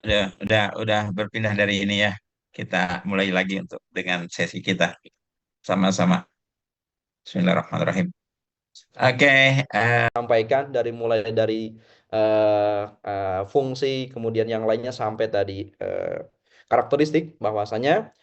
udah berpindah dari ini ya. Kita mulai lagi untuk dengan sesi kita sama-sama. Bismillahirrahmanirrahim. Oke, Sampaikan dari mulai dari fungsi, kemudian yang lainnya sampai tadi karakteristik, bahwasanya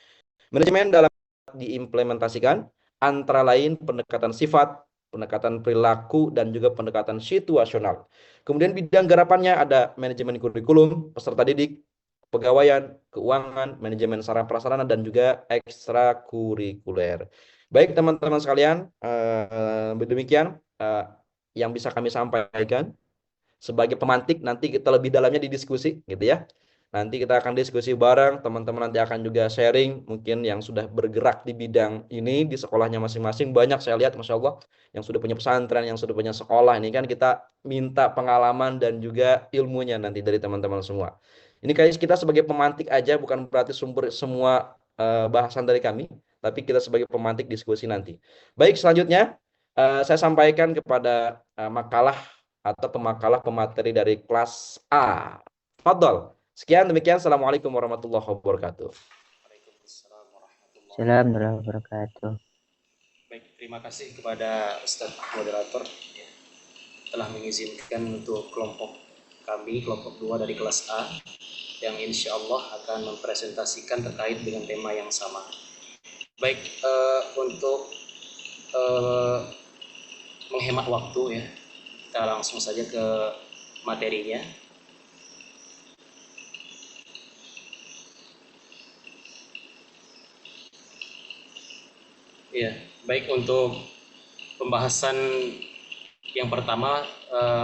manajemen dalam diimplementasikan antara lain pendekatan sifat, pendekatan perilaku, dan juga pendekatan situasional. Kemudian bidang garapannya ada manajemen kurikulum, peserta didik, kepegawaian, keuangan, manajemen sarana prasarana, dan juga ekstrakurikuler. Baik teman-teman sekalian, demikian yang bisa kami sampaikan sebagai pemantik. Nanti kita lebih dalamnya di diskusi gitu ya. Nanti kita akan diskusi bareng, teman-teman nanti akan juga sharing mungkin yang sudah bergerak di bidang ini di sekolahnya masing-masing. Banyak saya lihat Masya Allah yang sudah punya pesantren, yang sudah punya sekolah. Ini kan kita minta pengalaman dan juga ilmunya nanti dari teman-teman semua. Ini kayak kita sebagai pemantik aja, bukan berarti sumber semua bahasan dari kami, tapi kita sebagai pemantik diskusi nanti. Baik, selanjutnya saya sampaikan kepada makalah atau pemakalah pemateri dari kelas A. Fadol. Sekian demikian. Assalamualaikum warahmatullahi wabarakatuh. Waalaikumsalam warahmatullahi Assalamualaikum warahmatullahi wabarakatuh. Baik, terima kasih kepada Ustadz Moderator ya, telah mengizinkan untuk kelompok kami, kelompok 2 dari kelas A, yang insya Allah akan mempresentasikan terkait dengan tema yang sama. Baik, untuk menghemat waktu ya, kita langsung saja ke materinya. Ya, baik, untuk pembahasan yang pertama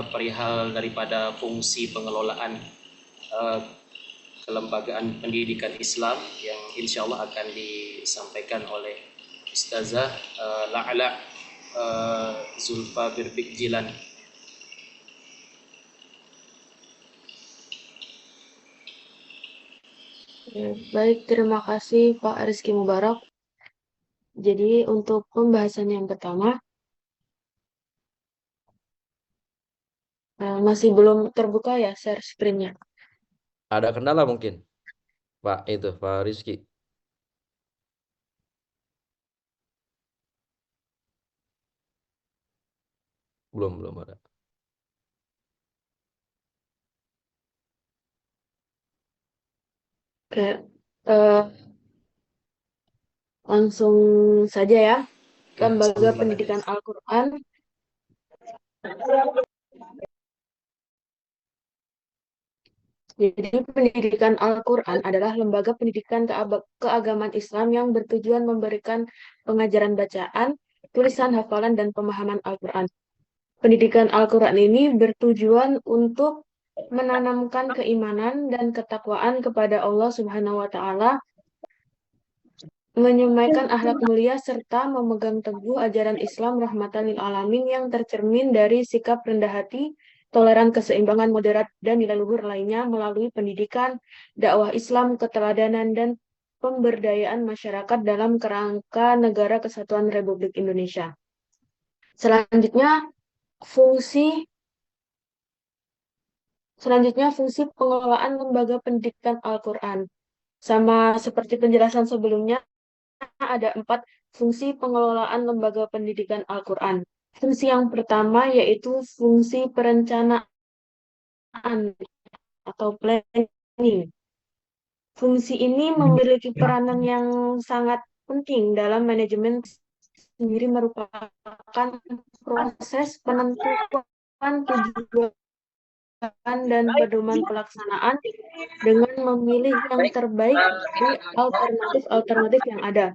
perihal daripada fungsi pengelolaan kelembagaan pendidikan Islam yang insya Allah akan disampaikan oleh Ustazah La'la Zulfa Birbik Jilan. Baik, terima kasih Pak Rizky Mubarak. Jadi untuk pembahasan yang pertama, masih belum terbuka ya share screen-nya. Ada kendala mungkin, Pak Rizky. Belum ada. Oke, langsung saja ya. Lembaga Pendidikan Al-Quran. Jadi pendidikan Al-Quran adalah lembaga pendidikan keagamaan Islam yang bertujuan memberikan pengajaran bacaan, tulisan, hafalan, dan pemahaman Al-Quran. Pendidikan Al-Quran ini bertujuan untuk menanamkan keimanan dan ketakwaan kepada Allah Subhanahu wa Ta'ala, menyemaikan akhlak mulia, serta memegang teguh ajaran Islam rahmatan lil alamin yang tercermin dari sikap rendah hati, toleran, keseimbangan, moderat, dan nilai luhur lainnya melalui pendidikan, dakwah Islam, keteladanan, dan pemberdayaan masyarakat dalam kerangka Negara Kesatuan Republik Indonesia. Selanjutnya, fungsi pengelolaan lembaga pendidikan Al-Quran. Sama seperti penjelasan sebelumnya, ada 4 fungsi pengelolaan lembaga pendidikan Al-Quran. Fungsi yang pertama yaitu fungsi perencanaan atau planning. Fungsi ini memiliki peranan yang sangat penting dalam manajemen sendiri, merupakan proses penentuan tujuan dan pedoman pelaksanaan dengan memilih yang terbaik dari alternatif yang ada.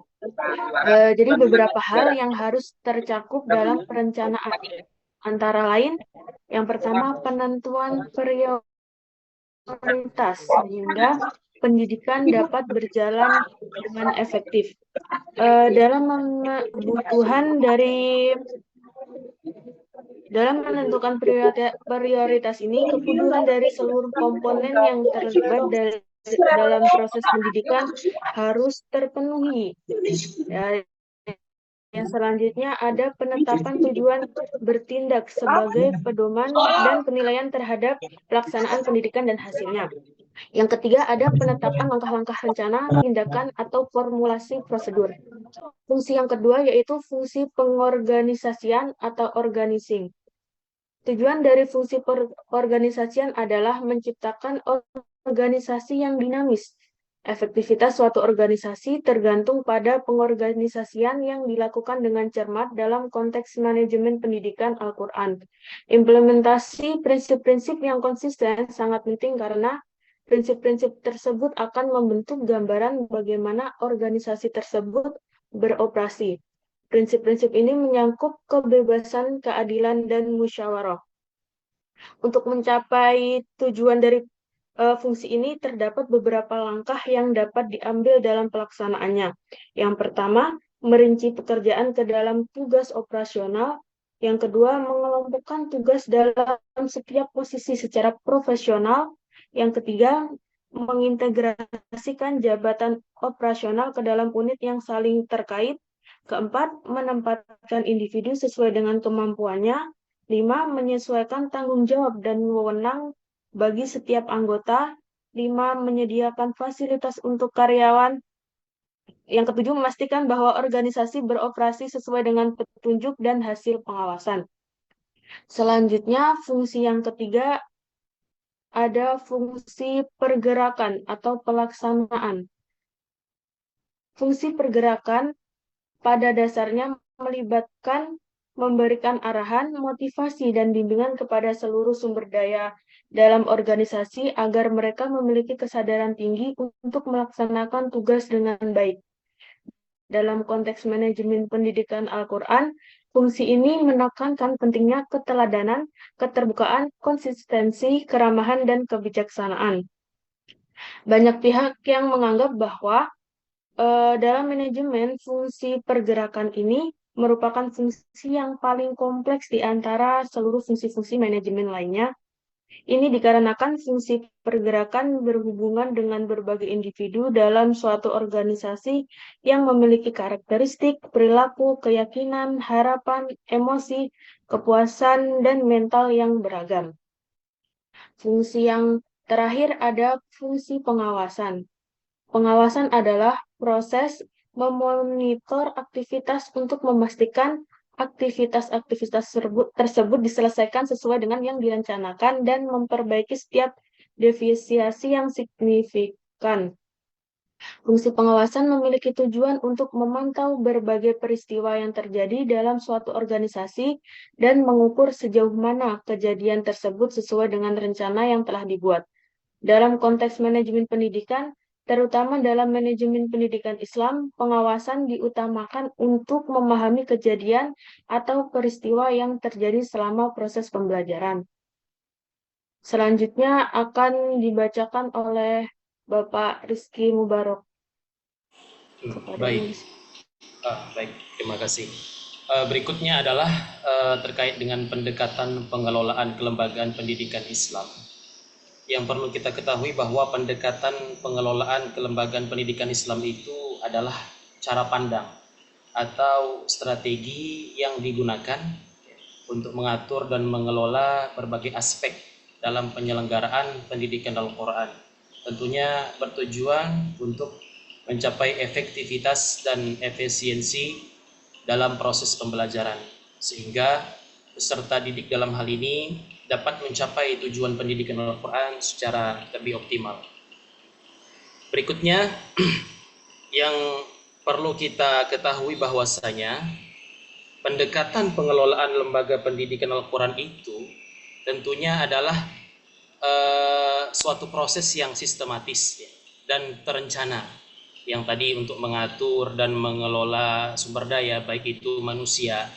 Jadi beberapa hal yang harus tercakup dalam perencanaan, antara lain yang pertama penentuan prioritas sehingga pendidikan dapat berjalan dengan efektif. Dalam menentukan prioritas ini, kebutuhan dari seluruh komponen yang terlibat dalam proses pendidikan harus terpenuhi. Ya, yang selanjutnya ada penetapan tujuan bertindak sebagai pedoman dan penilaian terhadap pelaksanaan pendidikan dan hasilnya. Yang ketiga ada penetapan langkah-langkah rencana, tindakan, atau formulasi prosedur. Fungsi yang kedua yaitu fungsi pengorganisasian atau organizing. Tujuan dari fungsi organisasian adalah menciptakan organisasi yang dinamis. Efektivitas suatu organisasi tergantung pada pengorganisasian yang dilakukan dengan cermat dalam konteks manajemen pendidikan Al-Quran. Implementasi prinsip-prinsip yang konsisten sangat penting karena prinsip-prinsip tersebut akan membentuk gambaran bagaimana organisasi tersebut beroperasi. Prinsip-prinsip ini menyangkut kebebasan, keadilan, dan musyawarah. Untuk mencapai tujuan dari fungsi ini terdapat beberapa langkah yang dapat diambil dalam pelaksanaannya. Yang pertama, merinci pekerjaan ke dalam tugas operasional. Yang kedua, mengelompokkan tugas dalam setiap posisi secara profesional. Yang ketiga, mengintegrasikan jabatan operasional ke dalam unit yang saling terkait. Keempat, menempatkan individu sesuai dengan kemampuannya. 5. Menyesuaikan tanggung jawab dan wewenang bagi setiap anggota. 5. Menyediakan fasilitas untuk karyawan. Yang ketujuh, memastikan bahwa organisasi beroperasi sesuai dengan petunjuk dan hasil pengawasan. Selanjutnya, fungsi yang ketiga ada fungsi pergerakan atau pelaksanaan. Fungsi pergerakan pada dasarnya melibatkan memberikan arahan, motivasi, dan bimbingan kepada seluruh sumber daya dalam organisasi agar mereka memiliki kesadaran tinggi untuk melaksanakan tugas dengan baik. Dalam konteks manajemen pendidikan Al-Quran, fungsi ini menekankan pentingnya keteladanan, keterbukaan, konsistensi, keramahan, dan kebijaksanaan. Banyak pihak yang menganggap bahwa dalam manajemen, fungsi pergerakan ini merupakan fungsi yang paling kompleks di antara seluruh fungsi-fungsi manajemen lainnya. Ini dikarenakan fungsi pergerakan berhubungan dengan berbagai individu dalam suatu organisasi yang memiliki karakteristik, perilaku, keyakinan, harapan, emosi, kepuasan, dan mental yang beragam. Fungsi yang terakhir ada fungsi pengawasan. Pengawasan adalah proses memonitor aktivitas untuk memastikan aktivitas-aktivitas tersebut diselesaikan sesuai dengan yang direncanakan dan memperbaiki setiap deviasi yang signifikan. Fungsi pengawasan memiliki tujuan untuk memantau berbagai peristiwa yang terjadi dalam suatu organisasi dan mengukur sejauh mana kejadian tersebut sesuai dengan rencana yang telah dibuat. Dalam konteks manajemen pendidikan, terutama dalam manajemen pendidikan Islam, pengawasan diutamakan untuk memahami kejadian atau peristiwa yang terjadi selama proses pembelajaran. Selanjutnya akan dibacakan oleh Bapak Rizky Mubarok. Baik, baik, terima kasih. Berikutnya adalah terkait dengan pendekatan pengelolaan kelembagaan pendidikan Islam. Yang perlu kita ketahui bahwa pendekatan pengelolaan kelembagaan pendidikan Islam itu adalah cara pandang atau strategi yang digunakan untuk mengatur dan mengelola berbagai aspek dalam penyelenggaraan pendidikan Al-Quran. Tentunya bertujuan untuk mencapai efektivitas dan efisiensi dalam proses pembelajaran, sehingga peserta didik dalam hal ini dapat mencapai tujuan pendidikan Al-Quran secara lebih optimal. Berikutnya yang perlu kita ketahui bahwasanya pendekatan pengelolaan lembaga pendidikan Al-Quran itu tentunya adalah suatu proses yang sistematis dan terencana, yang tadi untuk mengatur dan mengelola sumber daya baik itu manusia,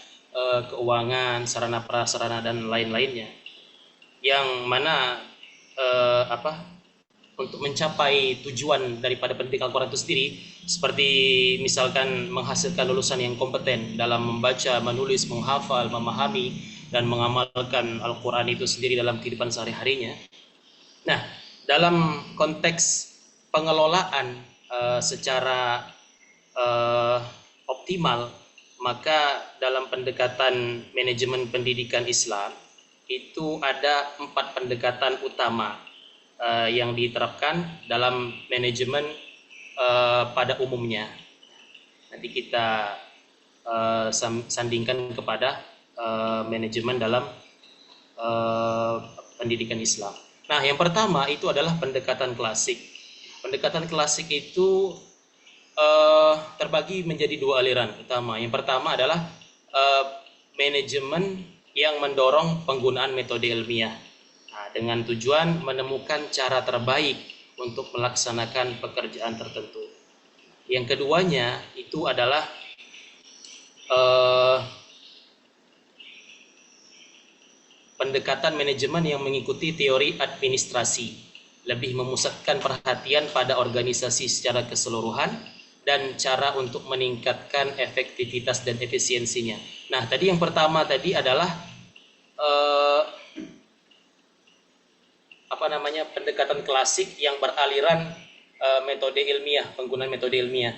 keuangan, sarana prasarana dan lain-lainnya, yang mana untuk mencapai tujuan daripada pendidikan Al-Quran itu sendiri, seperti misalkan menghasilkan lulusan yang kompeten dalam membaca, menulis, menghafal, memahami, dan mengamalkan Al-Quran itu sendiri dalam kehidupan sehari-harinya. Nah, dalam konteks pengelolaan secara optimal, maka dalam pendekatan manajemen pendidikan Islam itu ada 4 pendekatan utama yang diterapkan dalam manajemen pada umumnya. Nanti kita sandingkan kepada manajemen dalam pendidikan Islam. Nah, yang pertama itu adalah pendekatan klasik. Pendekatan klasik itu terbagi menjadi dua aliran utama. Yang pertama adalah manajemen yang mendorong penggunaan metode ilmiah, dengan tujuan menemukan cara terbaik untuk melaksanakan pekerjaan tertentu. Yang keduanya itu adalah pendekatan manajemen yang mengikuti teori administrasi, lebih memusatkan perhatian pada organisasi secara keseluruhan dan cara untuk meningkatkan efektivitas dan efisiensinya. Nah, tadi yang pertama tadi adalah pendekatan klasik yang beraliran metode ilmiah, penggunaan metode ilmiah.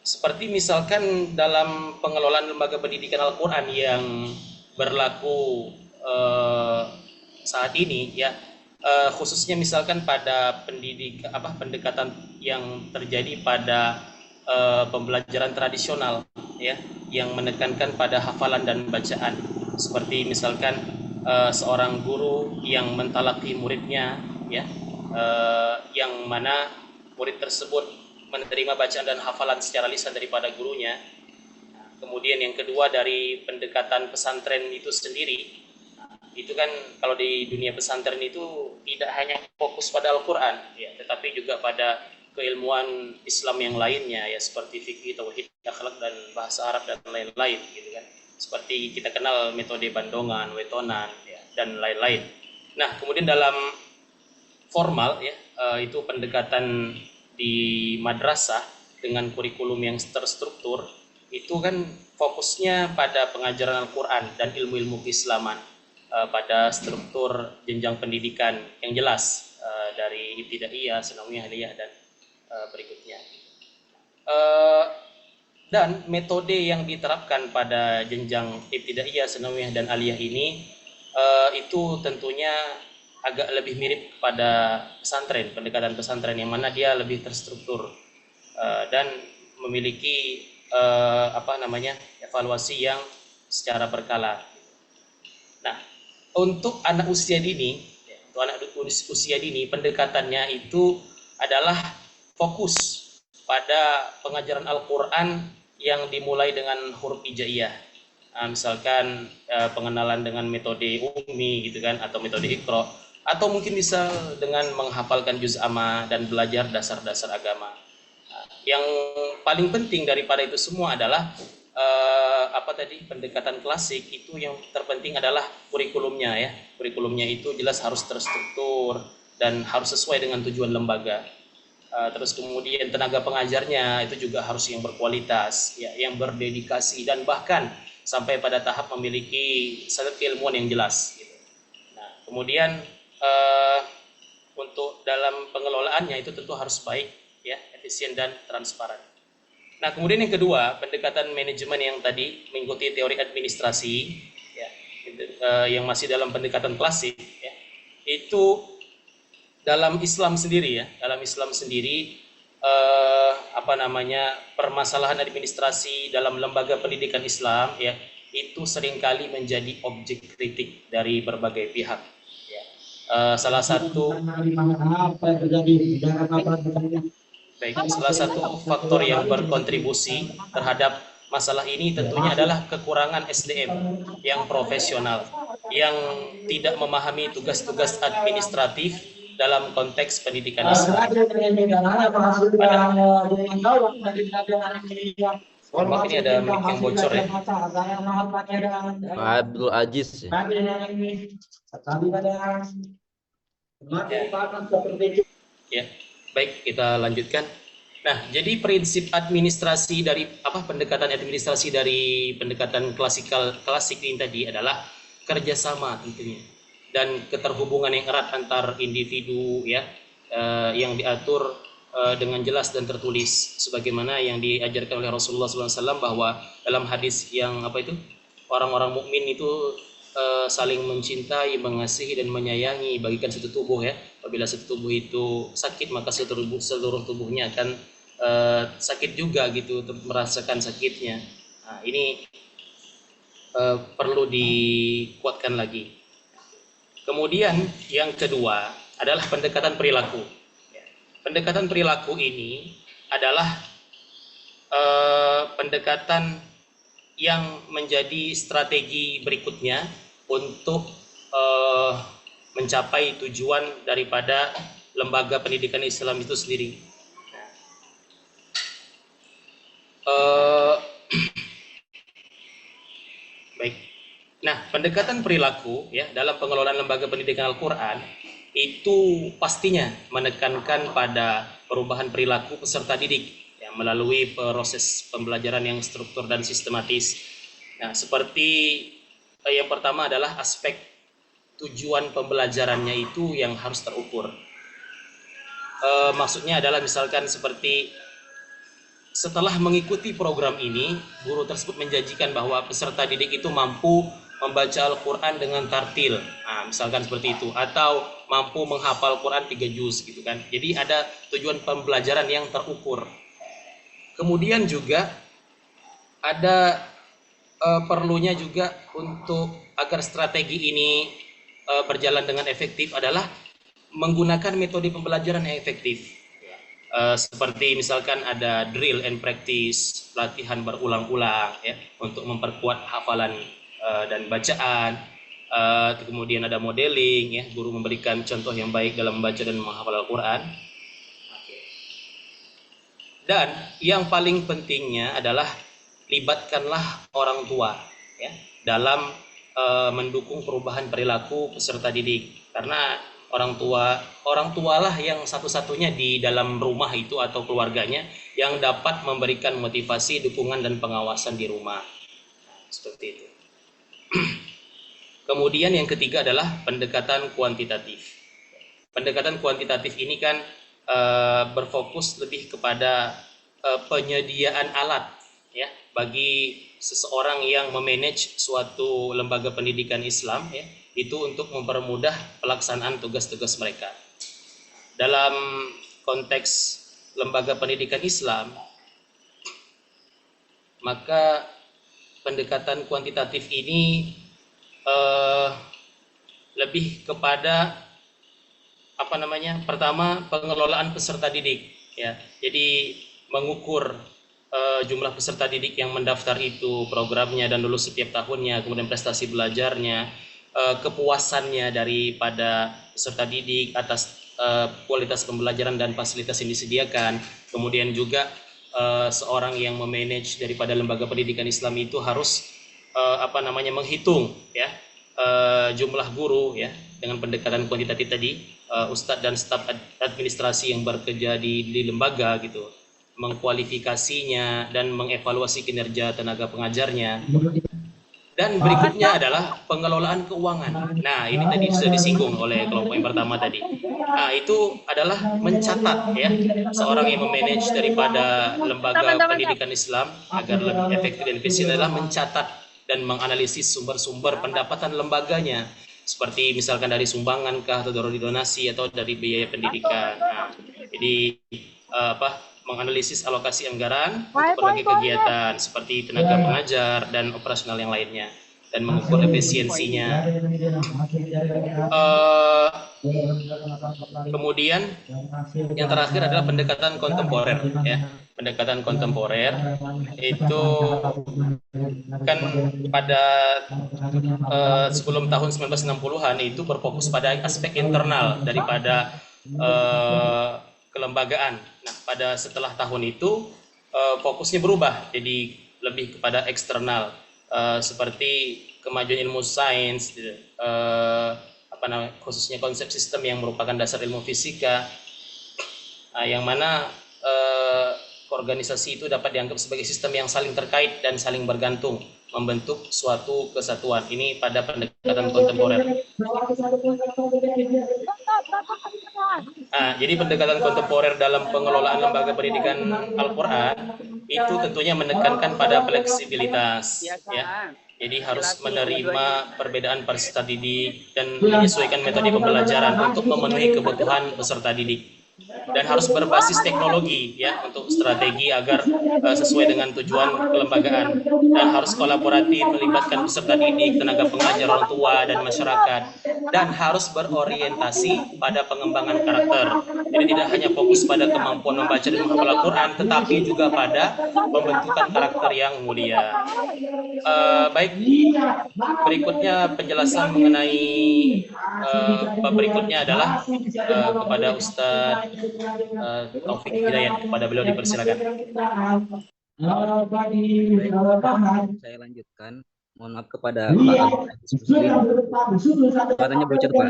Seperti misalkan dalam pengelolaan lembaga pendidikan Al-Quran yang berlaku saat ini, ya, khususnya misalkan pada pendekatan yang terjadi pada pembelajaran tradisional, ya, yang menekankan pada hafalan dan bacaan. Seperti misalkan seorang guru yang mentalaki muridnya, ya, yang mana murid tersebut menerima bacaan dan hafalan secara lisan daripada gurunya. Kemudian yang kedua dari pendekatan pesantren itu sendiri, itu kan kalau di dunia pesantren itu tidak hanya fokus pada Al-Quran, ya, tetapi juga pada keilmuan Islam yang lainnya, ya, seperti fikih, tauhid, akhlak, dan bahasa Arab dan lain-lain, gitu kan. Seperti kita kenal metode bandongan, wetonan, ya, dan lain-lain. Nah, kemudian dalam formal, ya, itu pendekatan di madrasah dengan kurikulum yang terstruktur, itu kan fokusnya pada pengajaran Al-Quran dan ilmu-ilmu keislaman pada struktur jenjang pendidikan yang jelas dari ibtidaiyah, sanawiyah, aliyah, dan berikutnya. Dan metode yang diterapkan pada jenjang ibtidaiyah, sanawiyah, dan aliyah ini itu tentunya agak lebih mirip pada pesantren, pendekatan pesantren, yang mana dia lebih terstruktur dan memiliki evaluasi yang secara berkala. Nah, untuk anak usia dini, pendekatannya itu adalah fokus pada pengajaran Al-Quran yang dimulai dengan huruf hijaiyah. Misalkan pengenalan dengan metode ummi, gitu kan, atau metode Iqra, atau mungkin bisa dengan menghafalkan juz amma dan belajar dasar-dasar agama. Yang paling penting daripada itu semua adalah pendekatan klasik itu yang terpenting adalah kurikulumnya, ya. Kurikulumnya itu jelas harus terstruktur dan harus sesuai dengan tujuan lembaga. Terus kemudian tenaga pengajarnya itu juga harus yang berkualitas, ya, yang berdedikasi, dan bahkan sampai pada tahap memiliki satu keilmuan yang jelas, gitu. Nah, kemudian untuk dalam pengelolaannya itu tentu harus baik, ya, efisien dan transparan. Nah, kemudian yang kedua, pendekatan manajemen yang tadi mengikuti teori administrasi, ya, yang masih dalam pendekatan klasik, ya, itu dalam Islam sendiri, ya, dalam Islam sendiri permasalahan administrasi dalam lembaga pendidikan Islam, ya, itu seringkali menjadi objek kritik dari berbagai pihak, ya. Salah satu faktor yang berkontribusi terhadap masalah ini tentunya adalah kekurangan SDM yang profesional, yang tidak memahami tugas-tugas administratif dalam konteks pendidikan Islam. Ini ada mic yang bocor, ya. Pak Abdul Aziz, ya. Ya, baik, kita lanjutkan. Nah, jadi prinsip administrasi dari pendekatan administrasi dari pendekatan klasik ini tadi adalah kerjasama tentunya, dan keterhubungan yang erat antar individu, ya, yang diatur dengan jelas dan tertulis, sebagaimana yang diajarkan oleh Rasulullah SAW, bahwa dalam hadis yang orang-orang mukmin itu saling mencintai, mengasihi, dan menyayangi bagikan satu tubuh, ya, Apabila satu tubuh itu sakit, maka seluruh tubuhnya akan sakit juga gitu, merasakan sakitnya. Nah, ini perlu dikuatkan lagi. Kemudian yang kedua adalah pendekatan perilaku. Pendekatan perilaku ini adalah pendekatan yang menjadi strategi berikutnya untuk mencapai tujuan daripada lembaga pendidikan Islam itu sendiri. Baik. Nah, pendekatan perilaku ya dalam pengelolaan lembaga pendidikan Al-Quran itu pastinya menekankan pada perubahan perilaku peserta didik ya, melalui proses pembelajaran yang struktur dan sistematis. Nah, seperti yang pertama adalah aspek tujuan pembelajarannya itu yang harus terukur. Maksudnya adalah misalkan seperti setelah mengikuti program ini, guru tersebut menjanjikan bahwa peserta didik itu mampu membaca Al-Quran dengan tartil, nah, misalkan seperti itu, atau mampu menghafal Quran 3 juz gitu kan. Jadi ada tujuan pembelajaran yang terukur. Kemudian juga ada perlunya juga untuk agar strategi ini berjalan dengan efektif adalah menggunakan metode pembelajaran yang efektif. Seperti misalkan ada drill and practice, latihan berulang-ulang ya untuk memperkuat hafalan dan bacaan. Kemudian ada modeling ya, guru memberikan contoh yang baik dalam membaca dan menghafal Al-Quran. Dan yang paling pentingnya adalah libatkanlah orang tua ya dalam mendukung perubahan perilaku peserta didik, karena orang tualah yang satu-satunya di dalam rumah itu atau keluarganya yang dapat memberikan motivasi, dukungan dan pengawasan di rumah. Seperti itu. Kemudian yang ketiga adalah pendekatan kuantitatif. Pendekatan kuantitatif ini kan berfokus lebih kepada penyediaan alat ya bagi seseorang yang memanage suatu lembaga pendidikan Islam ya, itu untuk mempermudah pelaksanaan tugas-tugas mereka. Dalam konteks lembaga pendidikan Islam, maka pendekatan kuantitatif ini lebih kepada pertama pengelolaan peserta didik ya. Jadi mengukur jumlah peserta didik yang mendaftar itu, programnya dan lulus setiap tahunnya, kemudian prestasi belajarnya, kepuasannya daripada peserta didik atas kualitas pembelajaran dan fasilitas yang disediakan. Kemudian juga seorang yang memanage daripada lembaga pendidikan Islam itu harus menghitung ya jumlah guru ya dengan pendekatan kuantitatif tadi, ustadz dan staf administrasi yang bekerja di lembaga gitu, mengkualifikasinya dan mengevaluasi kinerja tenaga pengajarnya. Dan berikutnya adalah pengelolaan keuangan. Nah, ini tadi sudah disinggung oleh kelompok yang pertama tadi. Nah, itu adalah mencatat ya, seorang yang memanage daripada lembaga pendidikan Islam agar lebih efektif dan efisien adalah mencatat dan menganalisis sumber-sumber pendapatan lembaganya, seperti misalkan dari sumbangan kah, atau dari donasi, atau dari biaya pendidikan. Nah, jadi menganalisis alokasi anggaran untuk berbagai kegiatan seperti tenaga pengajar dan operasional yang lainnya, dan mengukur efisiensinya. Kemudian yang terakhir adalah pendekatan kontemporer ya. Pendekatan kontemporer itu kan pada sebelum tahun 1960-an itu berfokus pada aspek internal daripada kelembagaan. Nah, pada setelah tahun itu fokusnya berubah jadi lebih kepada eksternal, seperti kemajuan ilmu sains, khususnya konsep sistem yang merupakan dasar ilmu fisika, yang mana organisasi itu dapat dianggap sebagai sistem yang saling terkait dan saling bergantung, membentuk suatu kesatuan. Ini pada pendekatan kontemporer. Jadi pendekatan kontemporer dalam pengelolaan lembaga pendidikan Al-Quran itu tentunya menekankan pada fleksibilitas ya. Jadi harus menerima perbedaan peserta didik dan menyesuaikan metode pembelajaran untuk memenuhi kebutuhan peserta didik. Dan harus berbasis teknologi ya untuk strategi agar sesuai dengan tujuan kelembagaan, dan harus kolaboratif melibatkan peserta didik, tenaga pengajar, orang tua dan masyarakat, dan harus berorientasi pada pengembangan karakter. Jadi tidak hanya fokus pada kemampuan membaca dan menghafal Al-Quran, tetapi juga pada pembentukan karakter yang mulia. Baik, berikutnya penjelasan mengenai bab berikutnya adalah kepada Ustadz Taufik Hidayat. Kepada beliau dipersilakan. Saya lanjutkan. Mohon maaf kepada Pak Abdul Aziz Muslim. Suaranya bocor, Pak.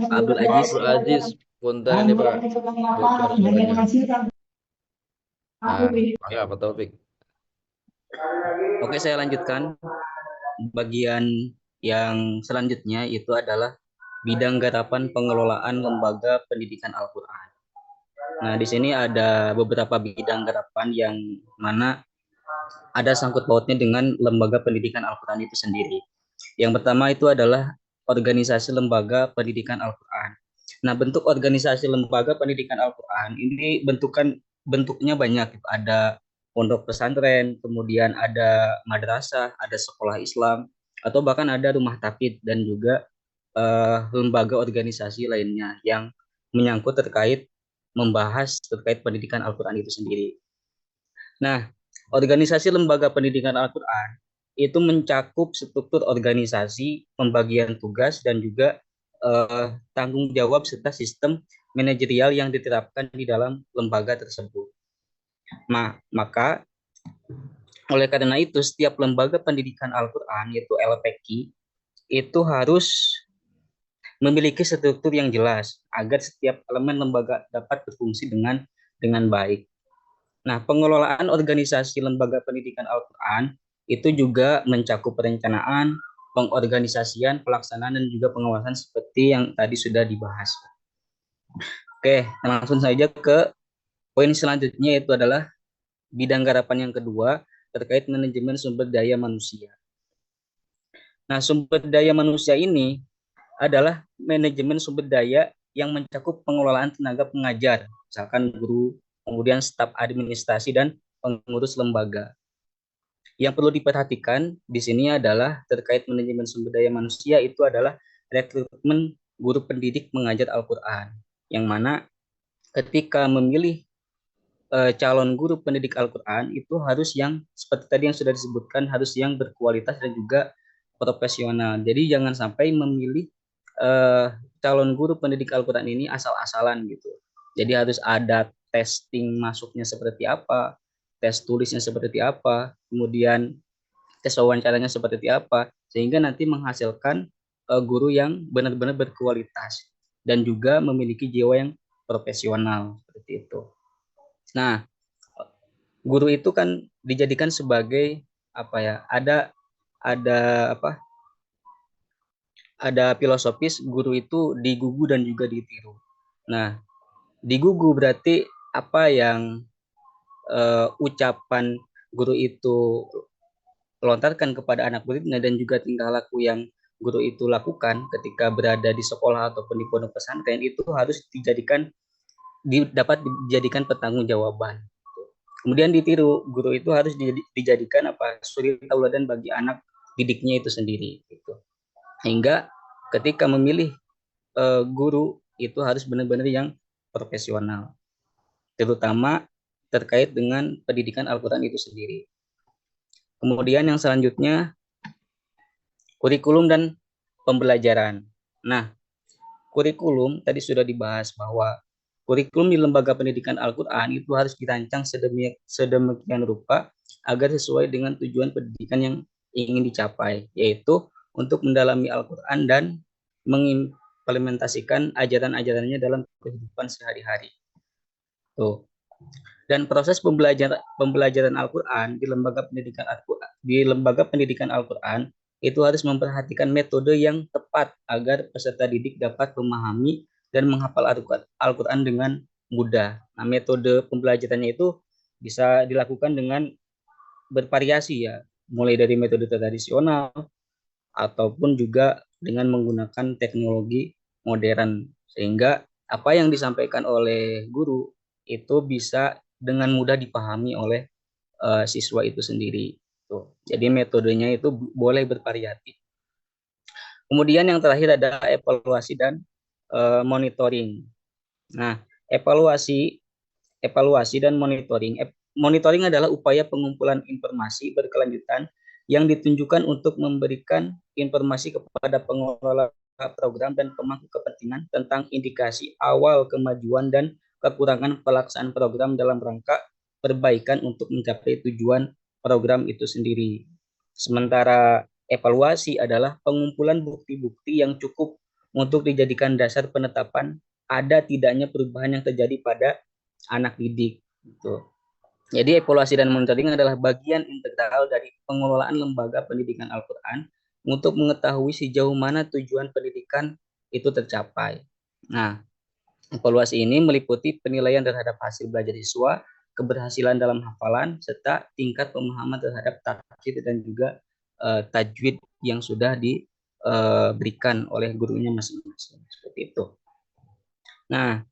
Pak Abdul Aziz. Punten ini Pak. Bocor suaranya. Ya Pak Taufik. Oke, saya lanjutkan. Bagian yang selanjutnya itu adalah bidang garapan pengelolaan lembaga pendidikan Al-Quran. Nah, di sini ada beberapa bidang garapan yang mana ada sangkut pautnya dengan lembaga pendidikan Al-Quran itu sendiri. Yang pertama itu adalah organisasi lembaga pendidikan Al-Quran. Nah, bentuk organisasi lembaga pendidikan Al-Quran ini bentuknya banyak. Ada pondok pesantren, kemudian ada madrasah, ada sekolah Islam, atau bahkan ada rumah tahfidz dan juga lembaga organisasi lainnya yang menyangkut membahas terkait pendidikan Al-Quran itu sendiri. Nah, organisasi lembaga pendidikan Al-Quran itu mencakup struktur organisasi, pembagian tugas, dan juga tanggung jawab serta sistem manajerial yang diterapkan di dalam lembaga tersebut. Maka oleh karena itu setiap lembaga pendidikan Al-Quran yaitu LPQ itu harus memiliki struktur yang jelas agar setiap elemen lembaga dapat berfungsi dengan baik. Nah, pengelolaan organisasi lembaga pendidikan Al-Quran itu juga mencakup perencanaan, pengorganisasian, pelaksanaan, dan juga pengawasan seperti yang tadi sudah dibahas. Oke, langsung saja ke poin selanjutnya, yaitu adalah bidang garapan yang kedua terkait manajemen sumber daya manusia. Nah, sumber daya manusia ini adalah manajemen sumber daya yang mencakup pengelolaan tenaga pengajar, misalkan guru, kemudian staf administrasi dan pengurus lembaga. Yang perlu diperhatikan di sini adalah terkait manajemen sumber daya manusia itu adalah rekrutmen guru pendidik mengajar Al-Quran, yang mana ketika memilih calon guru pendidik Al-Quran itu harus yang seperti tadi yang sudah disebutkan, harus yang berkualitas dan juga profesional. Jadi jangan sampai memilih calon guru pendidik Al-Quran ini asal-asalan gitu. Jadi harus ada testing masuknya seperti apa, tes tulisnya seperti apa, kemudian tes wawancaranya seperti apa, sehingga nanti menghasilkan guru yang benar-benar berkualitas dan juga memiliki jiwa yang profesional seperti itu. Nah, guru itu kan dijadikan sebagai ada filosofis guru itu digugu dan juga ditiru. Nah, digugu berarti apa yang ucapan guru itu lontarkan kepada anak muridnya dan juga tingkah laku yang guru itu lakukan ketika berada di sekolah ataupun di pondok pesantren itu harus dapat dijadikan pertanggungjawaban. Kemudian ditiru, guru itu harus dijadikan suri tauladan bagi anak didiknya itu sendiri gitu. Hingga ketika memilih guru itu harus benar-benar yang profesional, terutama terkait dengan pendidikan Al-Quran itu sendiri. Kemudian yang selanjutnya, kurikulum dan pembelajaran. Nah, kurikulum tadi sudah dibahas bahwa kurikulum di lembaga pendidikan Al-Quran itu harus dirancang sedemikian rupa agar sesuai dengan tujuan pendidikan yang ingin dicapai, yaitu untuk mendalami Al-Quran dan mengimplementasikan ajaran-ajarannya dalam kehidupan sehari-hari. Tuh. Dan proses pembelajaran Al-Quran di lembaga pendidikan Al-Quran itu harus memperhatikan metode yang tepat agar peserta didik dapat memahami dan menghafal Al-Quran dengan mudah. Nah, metode pembelajarannya itu bisa dilakukan dengan bervariasi ya, mulai dari metode tradisional ataupun juga dengan menggunakan teknologi modern, sehingga apa yang disampaikan oleh guru itu bisa dengan mudah dipahami oleh siswa itu sendiri. Tuh. Jadi metodenya itu boleh bervariatif. Kemudian yang terakhir ada evaluasi dan monitoring. Nah, evaluasi dan monitoring. Monitoring adalah upaya pengumpulan informasi berkelanjutan yang ditunjukkan untuk memberikan informasi kepada pengelola program dan pemangku kepentingan tentang indikasi awal kemajuan dan kekurangan pelaksanaan program dalam rangka perbaikan untuk mencapai tujuan program itu sendiri. Sementara evaluasi adalah pengumpulan bukti-bukti yang cukup untuk dijadikan dasar penetapan ada tidaknya perubahan yang terjadi pada anak didik. Gitu. Jadi evaluasi dan monitoring adalah bagian integral dari pengelolaan lembaga pendidikan Al-Quran untuk mengetahui sejauh mana tujuan pendidikan itu tercapai. Nah, evaluasi ini meliputi penilaian terhadap hasil belajar siswa, keberhasilan dalam hafalan, serta tingkat pemahaman terhadap tafsir dan juga tajwid yang sudah diberikan oleh gurunya masing-masing. Seperti itu. Nah,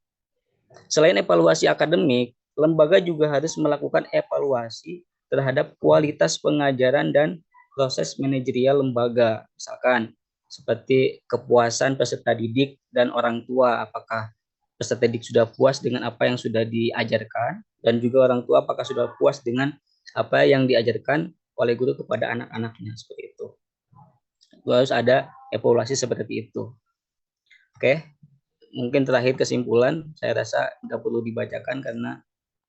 selain evaluasi akademik, lembaga juga harus melakukan evaluasi terhadap kualitas pengajaran dan proses manajerial lembaga. Misalkan seperti kepuasan peserta didik dan orang tua, apakah peserta didik sudah puas dengan apa yang sudah diajarkan, dan juga orang tua apakah sudah puas dengan apa yang diajarkan oleh guru kepada anak-anaknya, seperti itu. Itu harus ada evaluasi seperti itu. Oke, mungkin terakhir kesimpulan, saya rasa nggak perlu dibacakan karena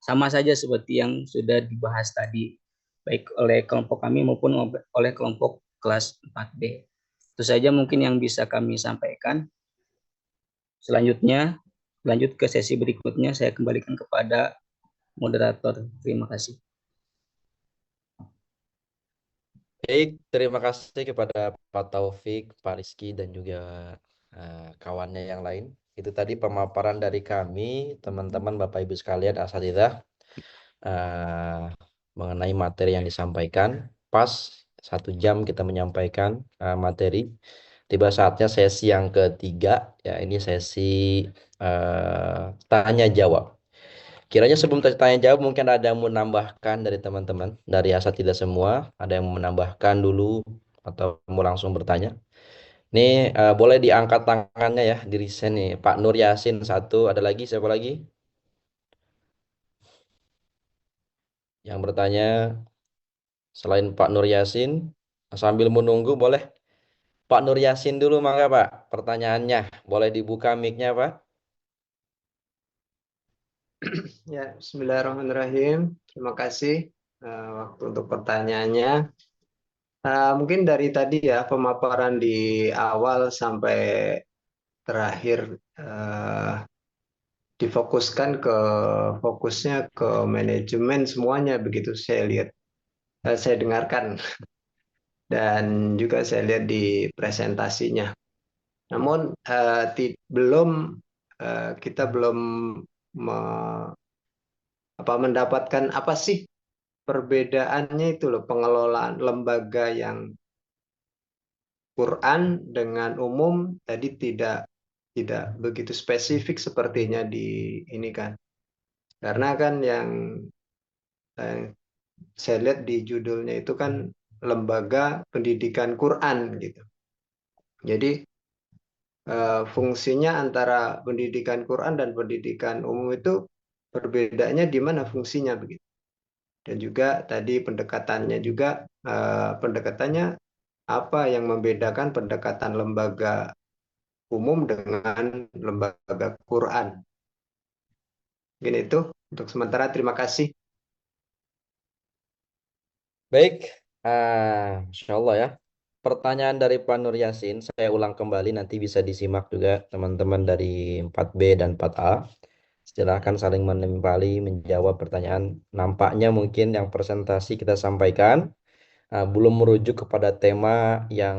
sama saja seperti yang sudah dibahas tadi, baik oleh kelompok kami maupun oleh kelompok kelas 4B. Itu saja mungkin yang bisa kami sampaikan. Selanjutnya, lanjut ke sesi berikutnya, saya kembalikan kepada moderator. Terima kasih. Baik, terima kasih kepada Pak Taufik, Pak Rizky, dan juga kawannya yang lain. Itu tadi pemaparan dari kami, teman-teman, Bapak Ibu sekalian, asatidzah, mengenai materi yang disampaikan. Pas 1 jam kita menyampaikan materi. Tiba saatnya sesi yang ketiga, ya ini sesi tanya jawab. Kiranya sebelum tanya jawab mungkin ada yang menambahkan dari teman-teman, dari asatidzah semua, ada yang menambahkan dulu atau mau langsung bertanya. Nih boleh diangkat tangannya ya, di resign nih. Pak Nur Yasin satu, ada lagi siapa lagi yang bertanya selain Pak Nur Yasin? Sambil menunggu boleh Pak Nur Yasin dulu mangga Pak. Pertanyaannya boleh dibuka mic-nya Pak. Ya, bismillahirrahmanirrahim. Terima kasih waktu untuk pertanyaannya. Mungkin dari tadi ya pemaparan di awal sampai terakhir difokuskan ke fokusnya ke manajemen semuanya begitu saya lihat, saya dengarkan dan juga saya lihat di presentasinya. Namun kita belum mendapatkan apa sih perbedaannya itu loh, pengelolaan lembaga yang Quran dengan umum tadi tidak begitu spesifik sepertinya di ini kan. Karena kan yang saya lihat di judulnya itu kan lembaga pendidikan Quran gitu. Jadi fungsinya antara pendidikan Quran dan pendidikan umum itu perbedaannya di mana fungsinya begitu. Dan juga tadi pendekatannya apa yang membedakan pendekatan lembaga umum dengan lembaga Quran. Mungkin itu untuk sementara, terima kasih. Baik, Insya Allah ya. Pertanyaan dari Pak Nur Yasin, saya ulang kembali, nanti bisa disimak juga teman-teman dari 4B dan 4A. Silahkan saling menimpali menjawab pertanyaan. Nampaknya mungkin yang presentasi kita sampaikan belum merujuk kepada tema yang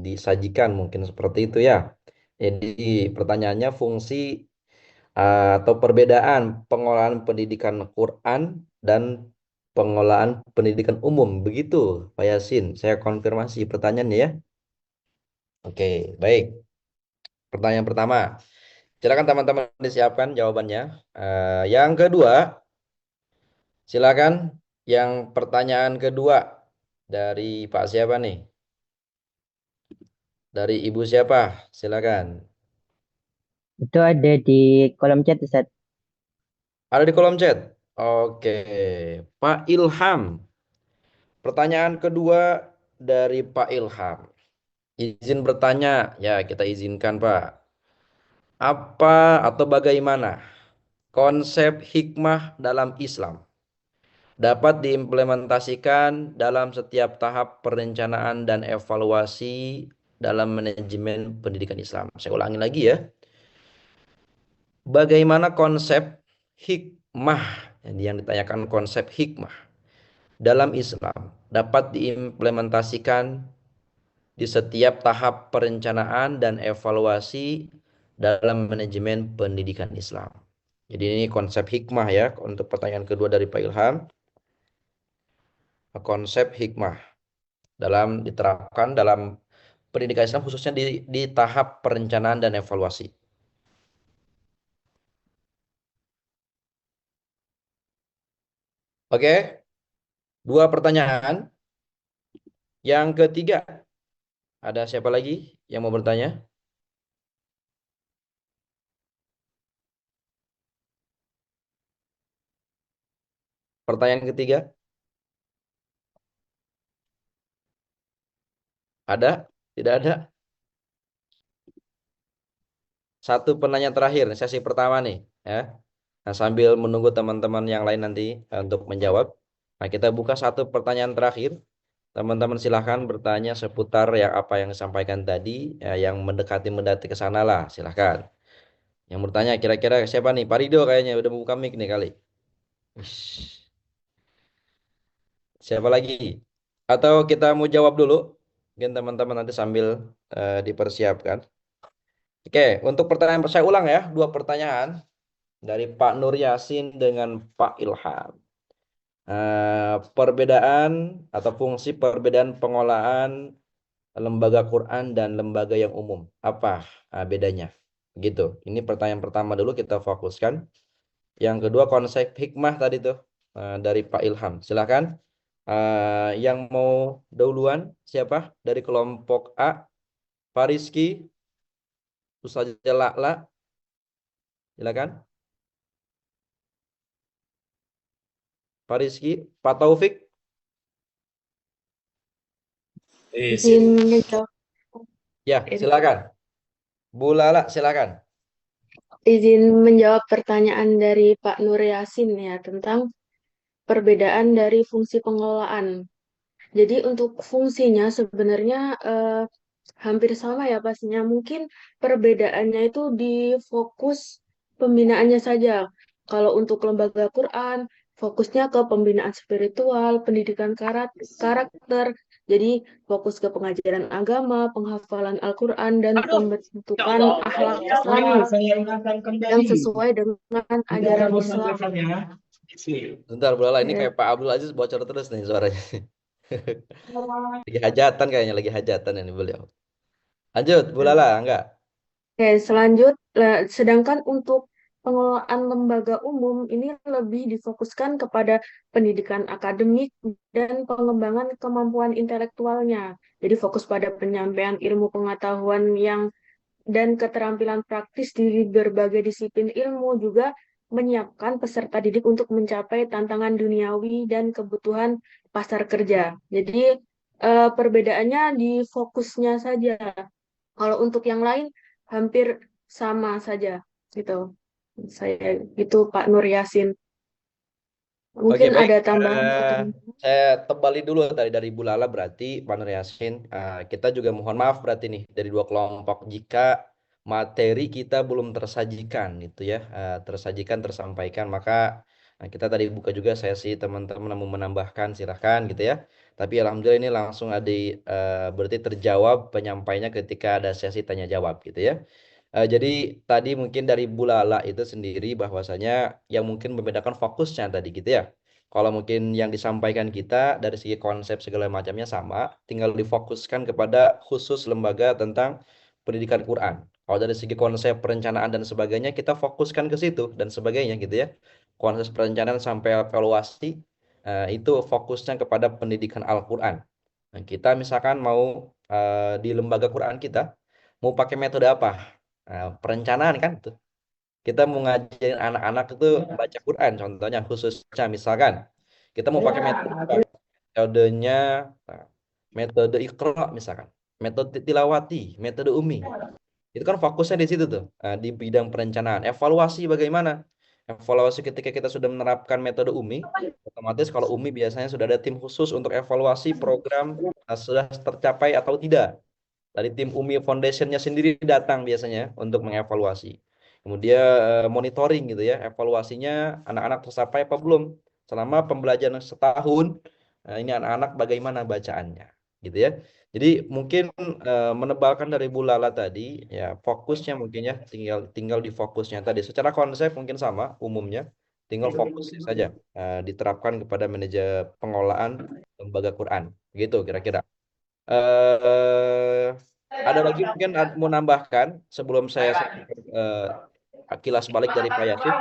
disajikan, mungkin seperti itu ya. Jadi pertanyaannya fungsi atau perbedaan pengelolaan pendidikan Quran dan pengelolaan pendidikan umum. Begitu, Pak Yasin. Saya konfirmasi pertanyaannya ya. Oke, baik. Pertanyaan pertama. Silakan teman-teman disiapkan jawabannya. Yang kedua, silakan yang pertanyaan kedua dari Pak siapa nih? Dari Ibu siapa? Silakan. Itu ada di kolom chat, Ustaz. Ada di kolom chat. Oke, Pak Ilham. Pertanyaan kedua dari Pak Ilham. Izin bertanya, ya kita izinkan Pak. Apa atau bagaimana konsep hikmah dalam Islam dapat diimplementasikan dalam setiap tahap perencanaan dan evaluasi dalam manajemen pendidikan Islam? Saya ulangi lagi ya. Bagaimana konsep hikmah yang ditanyakan konsep hikmah dalam Islam dapat diimplementasikan di setiap tahap perencanaan dan evaluasi dalam manajemen pendidikan Islam. Jadi ini konsep hikmah ya untuk pertanyaan kedua dari Pak Ilham. Konsep hikmah dalam diterapkan dalam pendidikan Islam khususnya di tahap perencanaan dan evaluasi. Oke, dua pertanyaan. Yang ketiga, ada siapa lagi yang mau bertanya? Pertanyaan ketiga, ada? Tidak ada? Satu penanya terakhir, sesi pertama nih, ya. Nah, sambil menunggu teman-teman yang lain nanti untuk menjawab, nah kita buka satu pertanyaan terakhir. Teman-teman silahkan bertanya seputar yang apa yang disampaikan tadi, ya, yang mendekati ke sana lah, silahkan. Yang bertanya kira-kira siapa nih? Pak Rido kayaknya udah membuka mic nih kali. Ush. Siapa lagi? Atau kita mau jawab dulu? Mungkin teman-teman nanti sambil dipersiapkan. Oke, untuk pertanyaan saya ulang ya, dua pertanyaan dari Pak Nur Yasin dengan Pak Ilham. Perbedaan atau fungsi perbedaan pengolahan lembaga Quran dan lembaga yang umum. Apa bedanya? Gitu. Ini pertanyaan pertama dulu kita fokuskan. Yang kedua konsep hikmah tadi tuh dari Pak Ilham. Silakan. Yang mau dahuluan siapa? Dari kelompok A, Pak Rizky, Ustaz La'la. Silakan. Pak Rizky, Pak Taufik. Izin menjawab. Ya, silakan. Bu Lala, silakan. Izin menjawab pertanyaan dari Pak Nur Yasin ya tentang perbedaan dari fungsi pengelolaan. Jadi untuk fungsinya sebenarnya hampir sama ya pastinya. Mungkin perbedaannya itu di fokus pembinaannya saja. Kalau untuk lembaga Quran, fokusnya ke pembinaan spiritual, pendidikan karakter. Jadi fokus ke pengajaran agama, penghafalan Al-Quran, dan pembentukan akhlak Islami yang sesuai dengan ajaran Islam. Bentar, Bu Lala, ini Ya. kayak Pak Abdul Aziz bocor terus nih suaranya. Lagi hajatan kayaknya, lagi hajatan ini beliau. Lanjut, Bu Lala, enggak? Oke, sedangkan untuk pengelolaan lembaga umum ini lebih difokuskan kepada pendidikan akademik dan pengembangan kemampuan intelektualnya. Jadi fokus pada penyampaian ilmu pengetahuan dan keterampilan praktis di berbagai disiplin ilmu, juga menyiapkan peserta didik untuk mencapai tantangan duniawi dan kebutuhan pasar kerja. Jadi perbedaannya di fokusnya saja. Kalau untuk yang lain hampir sama saja gitu. Saya gitu Pak Nur Yasin. Oke, Mungkin baik. ada tambahan atau Saya tebali dulu tadi dari Bu Lala berarti Pak Nur Yasin. Kita juga mohon maaf berarti nih dari dua kelompok jika materi kita belum tersajikan gitu ya, tersajikan tersampaikan maka kita tadi buka juga sesi teman-teman mau menambahkan silahkan gitu ya. Tapi alhamdulillah ini langsung ada berarti terjawab penyampainya ketika ada sesi tanya jawab gitu ya. Jadi tadi mungkin dari Bu Lala itu sendiri bahwasanya yang mungkin membedakan fokusnya tadi gitu ya. Kalau mungkin yang disampaikan kita dari segi konsep segala macamnya sama, tinggal difokuskan kepada khusus lembaga tentang pendidikan Quran. Kalau dari segi konsep perencanaan dan sebagainya, kita fokuskan ke situ dan sebagainya gitu ya. Konsep perencanaan sampai evaluasi, itu fokusnya kepada pendidikan Al-Quran. Nah, kita misalkan mau di lembaga Quran kita, mau pakai metode apa? Perencanaan kan tuh. Kita mau ngajarin anak-anak itu baca Quran, contohnya khususnya misalkan kita mau pakai metode apa? Metodenya nah, metode Iqra misalkan, metode tilawati, metode Umi. Itu kan fokusnya di situ tuh, di bidang perencanaan. Evaluasi bagaimana? Evaluasi ketika kita sudah menerapkan metode Umi, otomatis kalau Umi biasanya sudah ada tim khusus untuk evaluasi program sudah tercapai atau tidak. Dari tim Umi Foundation-nya sendiri datang biasanya untuk mengevaluasi. Kemudian monitoring gitu ya, evaluasinya anak-anak tercapai apa belum. Selama pembelajaran setahun, ini anak-anak bagaimana bacaannya gitu ya. Jadi mungkin menebalkan dari Bu Lala tadi, ya fokusnya mungkin ya, tinggal di fokusnya tadi. Secara konsep mungkin sama umumnya, tinggal fokusnya saja diterapkan kepada manajer pengelolaan lembaga Quran, gitu kira-kira. eh ada lagi mungkin mau nambahkan sebelum saya kilas balik dari Pak Yasin.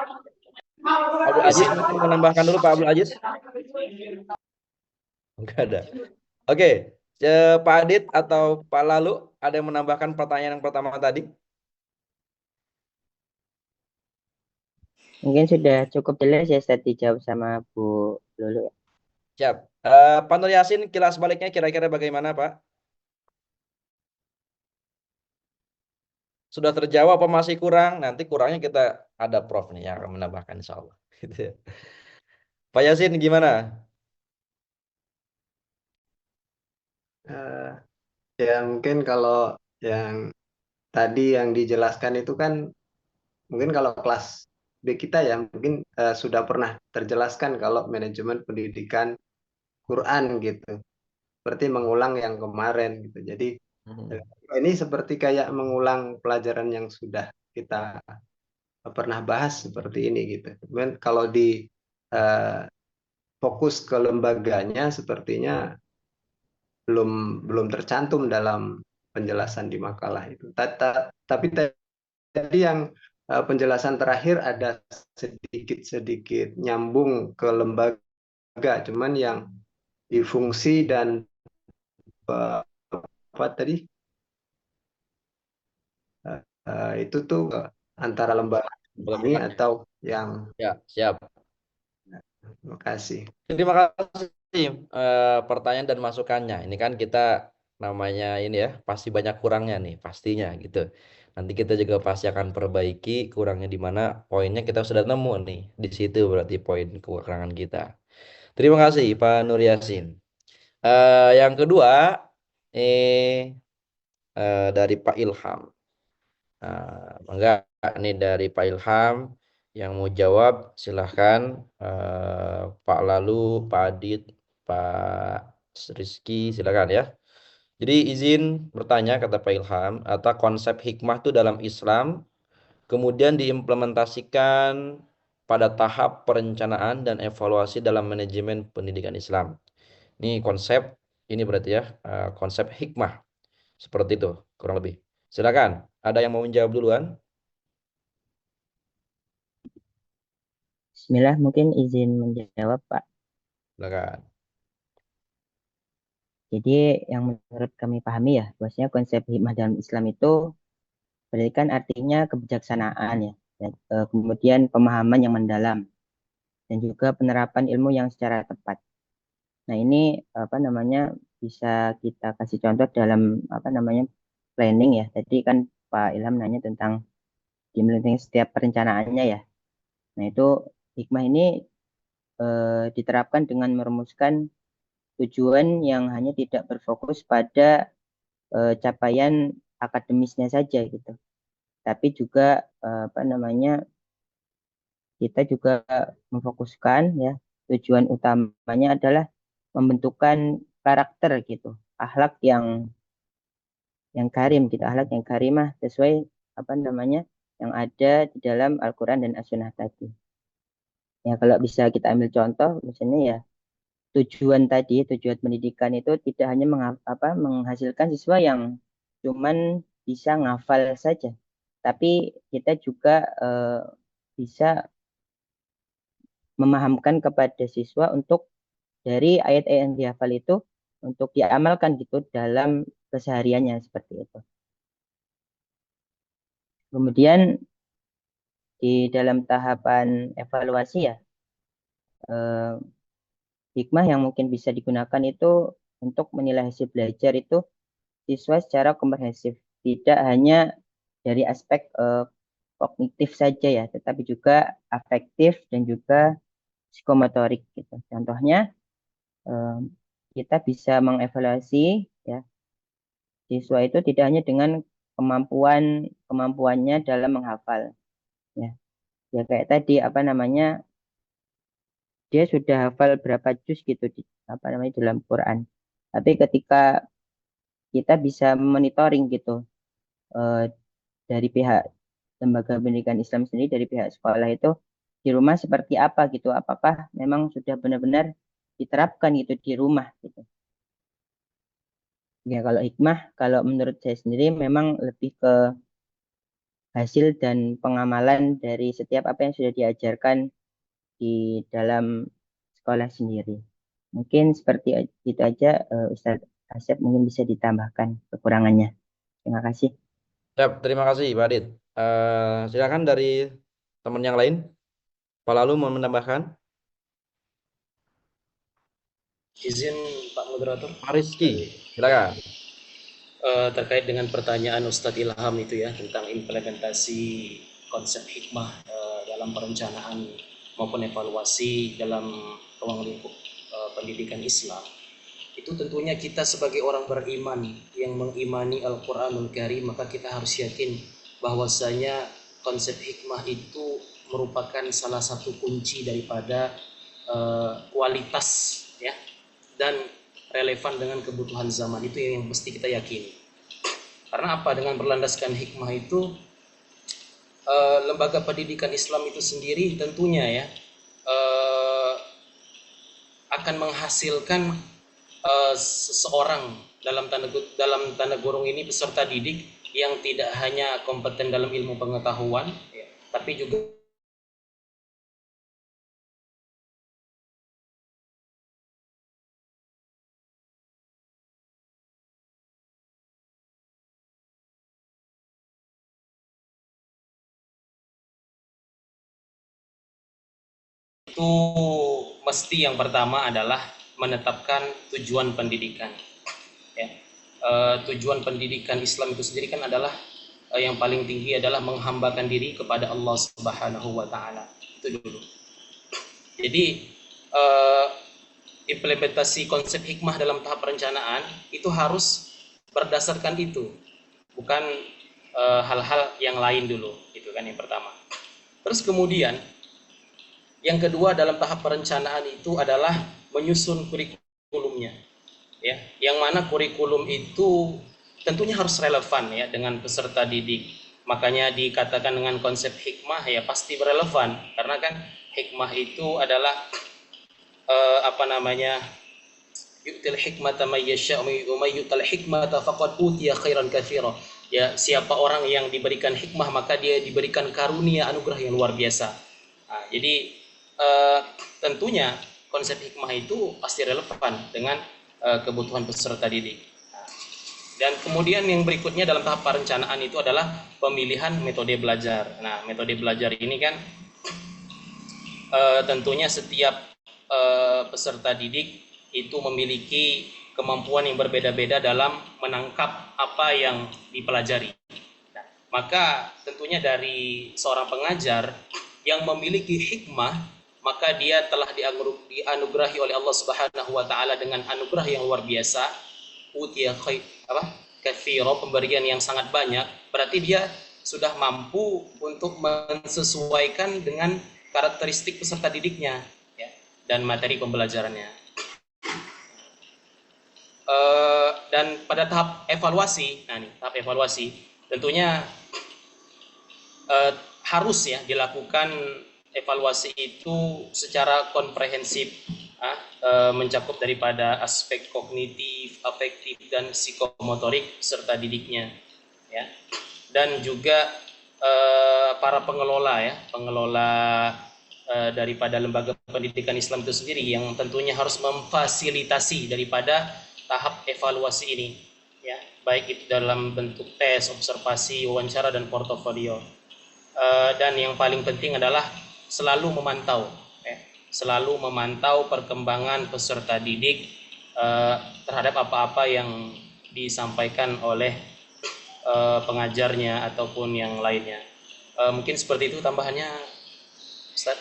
Abdul Aziz mungkin mau nambahkan dulu Pak Abdul Aziz? Enggak ada. Oke, Pak Adit atau Pak Lalu ada yang menambahkan pertanyaan yang pertama tadi? Mungkin sudah cukup jelas ya Ustaz dijawab sama Bu Lulu ya. Siap. Pak Nur Yasin, kilas baliknya kira-kira bagaimana Pak? Sudah terjawab apa masih kurang? Nanti kurangnya kita ada Prof nih yang akan menambahkan insya Allah. Gitu ya. Pak Yasin gimana? Eh, ya mungkin kalau yang tadi yang dijelaskan itu kan mungkin kalau kelas B kita ya mungkin sudah pernah terjelaskan kalau manajemen pendidikan Quran gitu. Seperti mengulang yang kemarin gitu. Jadi ini seperti kayak mengulang pelajaran yang sudah kita pernah bahas seperti ini gitu. Kemudian kalau di eh, fokus ke lembaganya sepertinya belum belum tercantum dalam penjelasan di makalah itu. Tapi tadi yang penjelasan terakhir ada sedikit-sedikit nyambung ke lembaga, cuman yang di fungsi dan apa tadi itu tuh antara lembaga ini atau yang Ya, siap. terima kasih. Terima kasih pertanyaan dan masukannya. Ini kan kita namanya ini ya, pasti banyak kurangnya nih, pastinya gitu. Nanti kita juga pasti akan perbaiki kurangnya di mana poinnya kita sudah nemu nih. Di situ berarti poin kekurangan kita. Terima kasih Pak Nur Yasin. Yang kedua, dari Pak Ilham. Enggak, ini dari Pak Ilham yang mau jawab silahkan Pak Lalu, Pak Adit, Pak Rizky silakan ya. Jadi izin bertanya kata Pak Ilham, atau konsep hikmah itu dalam Islam kemudian diimplementasikan pada tahap perencanaan dan evaluasi dalam manajemen pendidikan Islam. Ini konsep ini berarti ya konsep hikmah seperti itu kurang lebih. Silakan, ada yang mau menjawab duluan? Bismillah mungkin izin menjawab Pak. Silakan. Jadi yang menurut kami pahami ya, bahwasanya konsep hikmah dalam Islam itu berarti kan artinya kebijaksanaan ya, dan, kemudian pemahaman yang mendalam dan juga penerapan ilmu yang secara tepat. Nah ini apa namanya bisa kita kasih contoh dalam apa namanya planning ya. Tadi kan Pak Ilham nanya tentang implementasi setiap perencanaannya ya. Nah itu hikmah ini diterapkan dengan merumuskan tujuan yang hanya tidak berfokus pada capaian akademisnya saja gitu. Tapi juga apa namanya kita juga memfokuskan ya tujuan utamanya adalah membentukkan karakter gitu, akhlak yang karim gitu, akhlak yang karimah sesuai apa namanya yang ada di dalam Al-Quran dan As-Sunnah tadi. Ya kalau bisa kita ambil contoh, misalnya ya tujuan pendidikan itu tidak hanya menghasilkan siswa yang cuman bisa ngafal saja, tapi kita juga bisa memahamkan kepada siswa untuk dari ayat-ayat yang dihafal itu untuk diamalkan gitu dalam kesehariannya seperti itu. Kemudian di dalam tahapan evaluasi ya, eh, hikmah yang mungkin bisa digunakan itu untuk menilai hasil belajar itu siswa secara komprehensif, tidak hanya dari aspek kognitif saja ya, tetapi juga afektif dan juga psikomotorik gitu. Contohnya eh, kita bisa mengevaluasi ya siswa itu tidak hanya dengan kemampuannya dalam menghafal ya. Ya kayak tadi dia sudah hafal berapa juz gitu di dalam Quran. Tapi ketika kita bisa monitoring gitu eh, dari pihak lembaga pendidikan Islam sendiri, dari pihak sekolah itu di rumah seperti apa gitu, apakah memang sudah benar-benar diterapkan gitu di rumah gitu. Ya kalau hikmah, kalau menurut saya sendiri memang lebih ke hasil dan pengamalan dari setiap apa yang sudah diajarkan di dalam sekolah sendiri. Mungkin seperti itu aja, Ustadz Asep mungkin bisa ditambahkan kekurangannya. Terima kasih. Siap, terima kasih Pak Adit. Silakan dari teman yang lain. Pak Lalu mau menambahkan? Izin Pak Moderator. Pak Rizky, silakan. Terkait dengan pertanyaan Ustadz Ilham itu ya tentang implementasi konsep hikmah dalam perencanaan maupun evaluasi dalam ruang lingkup pendidikan Islam, itu tentunya kita sebagai orang beriman yang mengimani Al-Quranul Karim, maka kita harus yakin bahwasanya konsep hikmah itu merupakan salah satu kunci daripada kualitas ya dan relevan dengan kebutuhan zaman. Itu yang mesti kita yakini. Karena apa? Dengan berlandaskan hikmah itu lembaga pendidikan Islam itu sendiri tentunya ya akan menghasilkan seseorang dalam tanda kurung ini peserta didik yang tidak hanya kompeten dalam ilmu pengetahuan ya, tapi juga itu mesti yang pertama adalah menetapkan tujuan pendidikan. Ya. Tujuan pendidikan Islam itu sendiri kan adalah yang paling tinggi adalah menghambakan diri kepada Allah Subhanahu wa Ta'ala. Itu dulu. Jadi implementasi konsep hikmah dalam tahap perencanaan itu harus berdasarkan itu, bukan hal-hal yang lain dulu. Itu kan yang pertama. Terus kemudian yang kedua dalam tahap perencanaan itu adalah menyusun kurikulumnya, ya. Yang mana kurikulum itu tentunya harus relevan ya dengan peserta didik. Makanya dikatakan dengan konsep hikmah ya pasti relevan karena kan hikmah itu adalah yu'til hikmata may yasha' wa may yu'tal hikmata faqad utiya khairan katsira. Ya, siapa orang yang diberikan hikmah maka dia diberikan karunia anugerah yang luar biasa. Nah, jadi tentunya konsep hikmah itu pasti relevan dengan kebutuhan peserta didik. Dan kemudian yang berikutnya dalam tahap perencanaan itu adalah pemilihan metode belajar. Nah, metode belajar ini kan tentunya setiap peserta didik itu memiliki kemampuan yang berbeda-beda dalam menangkap apa yang dipelajari. Nah, maka tentunya dari seorang pengajar yang memiliki hikmah, maka dia telah dianugerahi oleh Allah Subhanahu wa Ta'ala dengan anugerah yang luar biasa. Utiya katsira, pemberian yang sangat banyak. Berarti dia sudah mampu untuk mensesuaikan dengan karakteristik peserta didiknya ya, dan materi pembelajarannya. Dan pada tahap evaluasi, tahap evaluasi tentunya harus ya dilakukan evaluasi itu secara komprehensif, mencakup daripada aspek kognitif, afektif, dan psikomotorik serta didiknya, ya. Dan juga para pengelola, ya, pengelola daripada lembaga pendidikan Islam itu sendiri yang tentunya harus memfasilitasi daripada tahap evaluasi ini, ya, baik itu dalam bentuk tes, observasi, wawancara, dan portofolio. Dan yang paling penting adalah selalu memantau, selalu memantau perkembangan peserta didik terhadap apa-apa yang disampaikan oleh pengajarnya ataupun yang lainnya. Mungkin seperti itu tambahannya, Ustaz.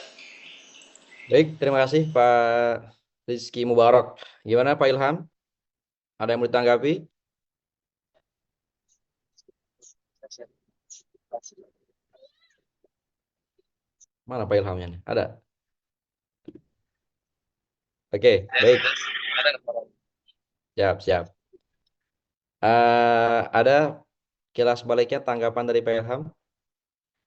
Baik, terima kasih Pak Rizky Mubarak. Gimana Pak Ilham? Ada yang mau ditanggapi? Mana Pak Ilhamnya nih? Ada? Oke, baik. Siap, siap. Ada kilas baliknya tanggapan dari Pak Ilham?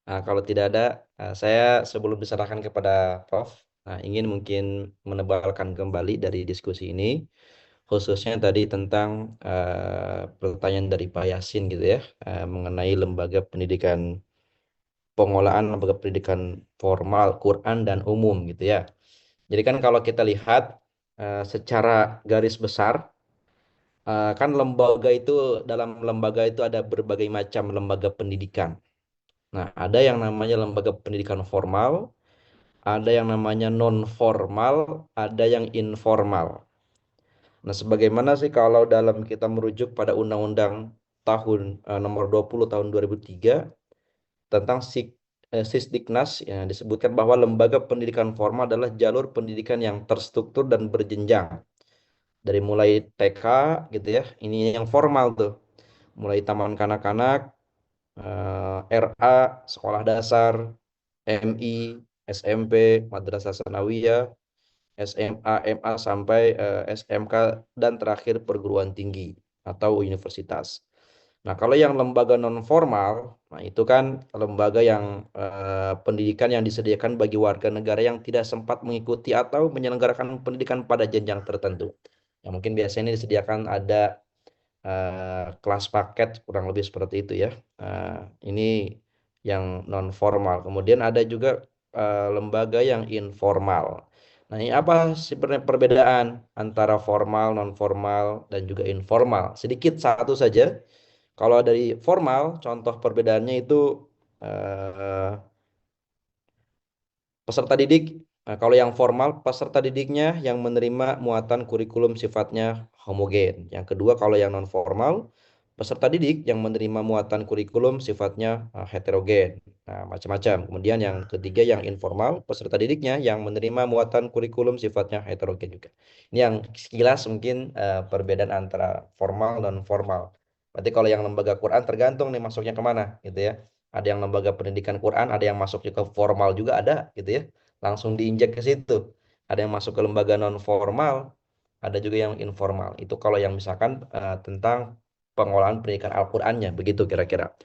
Nah, kalau tidak ada, saya sebelum diserahkan kepada Prof, ingin mungkin menebalkan kembali dari diskusi ini, khususnya tadi tentang pertanyaan dari Pak Yasin gitu ya, mengenai lembaga pendidikan, pengolahan lembaga pendidikan formal, Quran dan umum gitu ya. Jadi kan kalau kita lihat secara garis besar, kan lembaga itu, dalam lembaga itu ada berbagai macam lembaga pendidikan. Nah, ada yang namanya lembaga pendidikan formal, ada yang namanya non formal, ada yang informal. Nah, sebagaimana sih kalau dalam kita merujuk pada Undang-Undang tahun nomor 20 tahun 2003 tentang Sisdiknas, ya, disebutkan bahwa lembaga pendidikan formal adalah jalur pendidikan yang terstruktur dan berjenjang. Dari mulai TK gitu ya, ini yang formal tuh. Mulai taman kanak-kanak, RA, sekolah dasar, MI, SMP, Madrasah Sanawiyah, SMA, MA sampai SMK dan terakhir perguruan tinggi atau universitas. Nah, kalau yang lembaga non formal, nah itu kan lembaga yang pendidikan yang disediakan bagi warga negara yang tidak sempat mengikuti atau menyelenggarakan pendidikan pada jenjang tertentu. Yang mungkin biasanya disediakan ada kelas paket kurang lebih seperti itu ya. Ini yang non formal. Kemudian ada juga lembaga yang informal. Nah, ini apa sebenarnya perbedaan antara formal, non formal dan juga informal? Sedikit satu saja. Kalau dari formal, contoh perbedaannya itu eh, peserta didik. Nah, kalau yang formal, peserta didiknya yang menerima muatan kurikulum sifatnya homogen. Yang kedua, kalau yang non formal, peserta didik yang menerima muatan kurikulum sifatnya heterogen. Nah, macam-macam. Kemudian yang ketiga, yang informal, peserta didiknya yang menerima muatan kurikulum sifatnya heterogen juga. Ini yang sekilas mungkin perbedaan antara formal dan non formal. Berarti kalau yang lembaga Quran tergantung nih masuknya kemana gitu ya. Ada yang lembaga pendidikan Quran, ada yang masuk ke formal juga ada gitu ya. Langsung diinjek ke situ. Ada yang masuk ke lembaga non formal, ada juga yang informal. Itu kalau yang misalkan tentang pengolahan pendidikan Al-Qur'annya begitu kira-kira.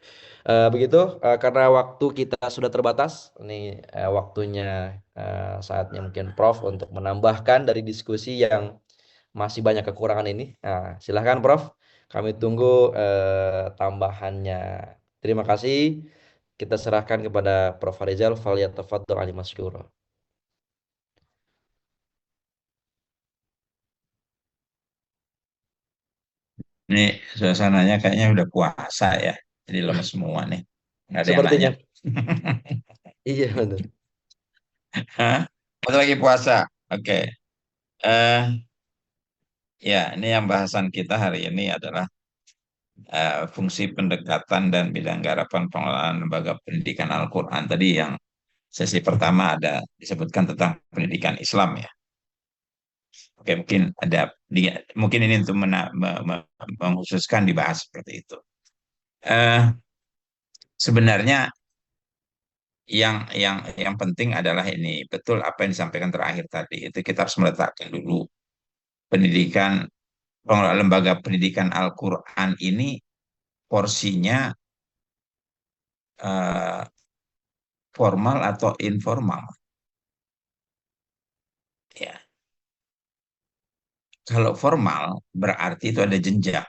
Begitu karena waktu kita sudah terbatas, ini waktunya saatnya mungkin Prof untuk menambahkan dari diskusi yang masih banyak kekurangan ini. Nah, silahkan Prof. Kami tunggu tambahannya. Terima kasih. Kita serahkan kepada Prof. Farizal. Falyatafadhal ali masyura. Ini suasananya kayaknya udah puasa ya. Jadi lemes semua nih. Nggak ada yang nanya. Sepertinya. Iya benar. Hah? Atau lagi puasa? Oke. Eh, ya, ini yang bahasan kita hari ini adalah fungsi pendekatan dan bidang garapan pengelolaan lembaga pendidikan Al-Quran. Tadi yang sesi pertama ada disebutkan tentang pendidikan Islam ya. Oke, mungkin ada mungkin ini untuk mengkhususkan dibahas seperti itu. Eh, Sebenarnya yang penting adalah ini betul apa yang disampaikan terakhir tadi itu kita harus meletakkan dulu pendidikan pengelola lembaga pendidikan Al-Quran ini porsinya eh, formal atau informal. kalau formal berarti itu ada jenjang.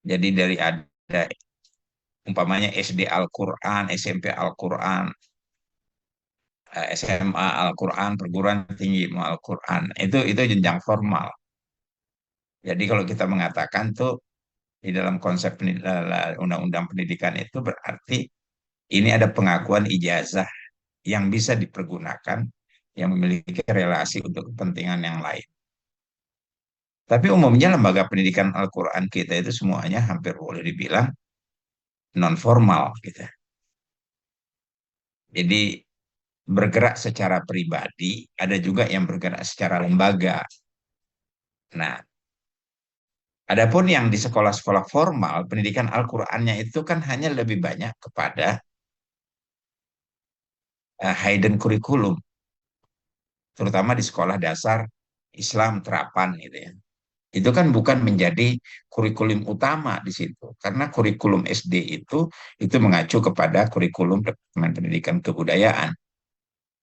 Jadi dari ada umpamanya SD Al-Quran, SMP Al-Quran, SMA Al-Quran, perguruan tinggi ilmu Al-Quran. Itu jenjang formal. Jadi kalau kita mengatakan tuh di dalam konsep undang-undang pendidikan itu berarti ini ada pengakuan ijazah yang bisa dipergunakan yang memiliki relasi untuk kepentingan yang lain. Tapi umumnya lembaga pendidikan Al-Quran kita itu semuanya hampir boleh dibilang non formal gitu. Jadi bergerak secara pribadi, ada juga yang bergerak secara lembaga. Nah, adapun yang di sekolah-sekolah formal, pendidikan Al-Qur'annya itu kan hanya lebih banyak kepada hidden curriculum, terutama di sekolah dasar Islam terapan gitu ya. Itu kan bukan menjadi kurikulum utama di situ, karena kurikulum SD itu mengacu kepada kurikulum Departemen Pendidikan Kebudayaan,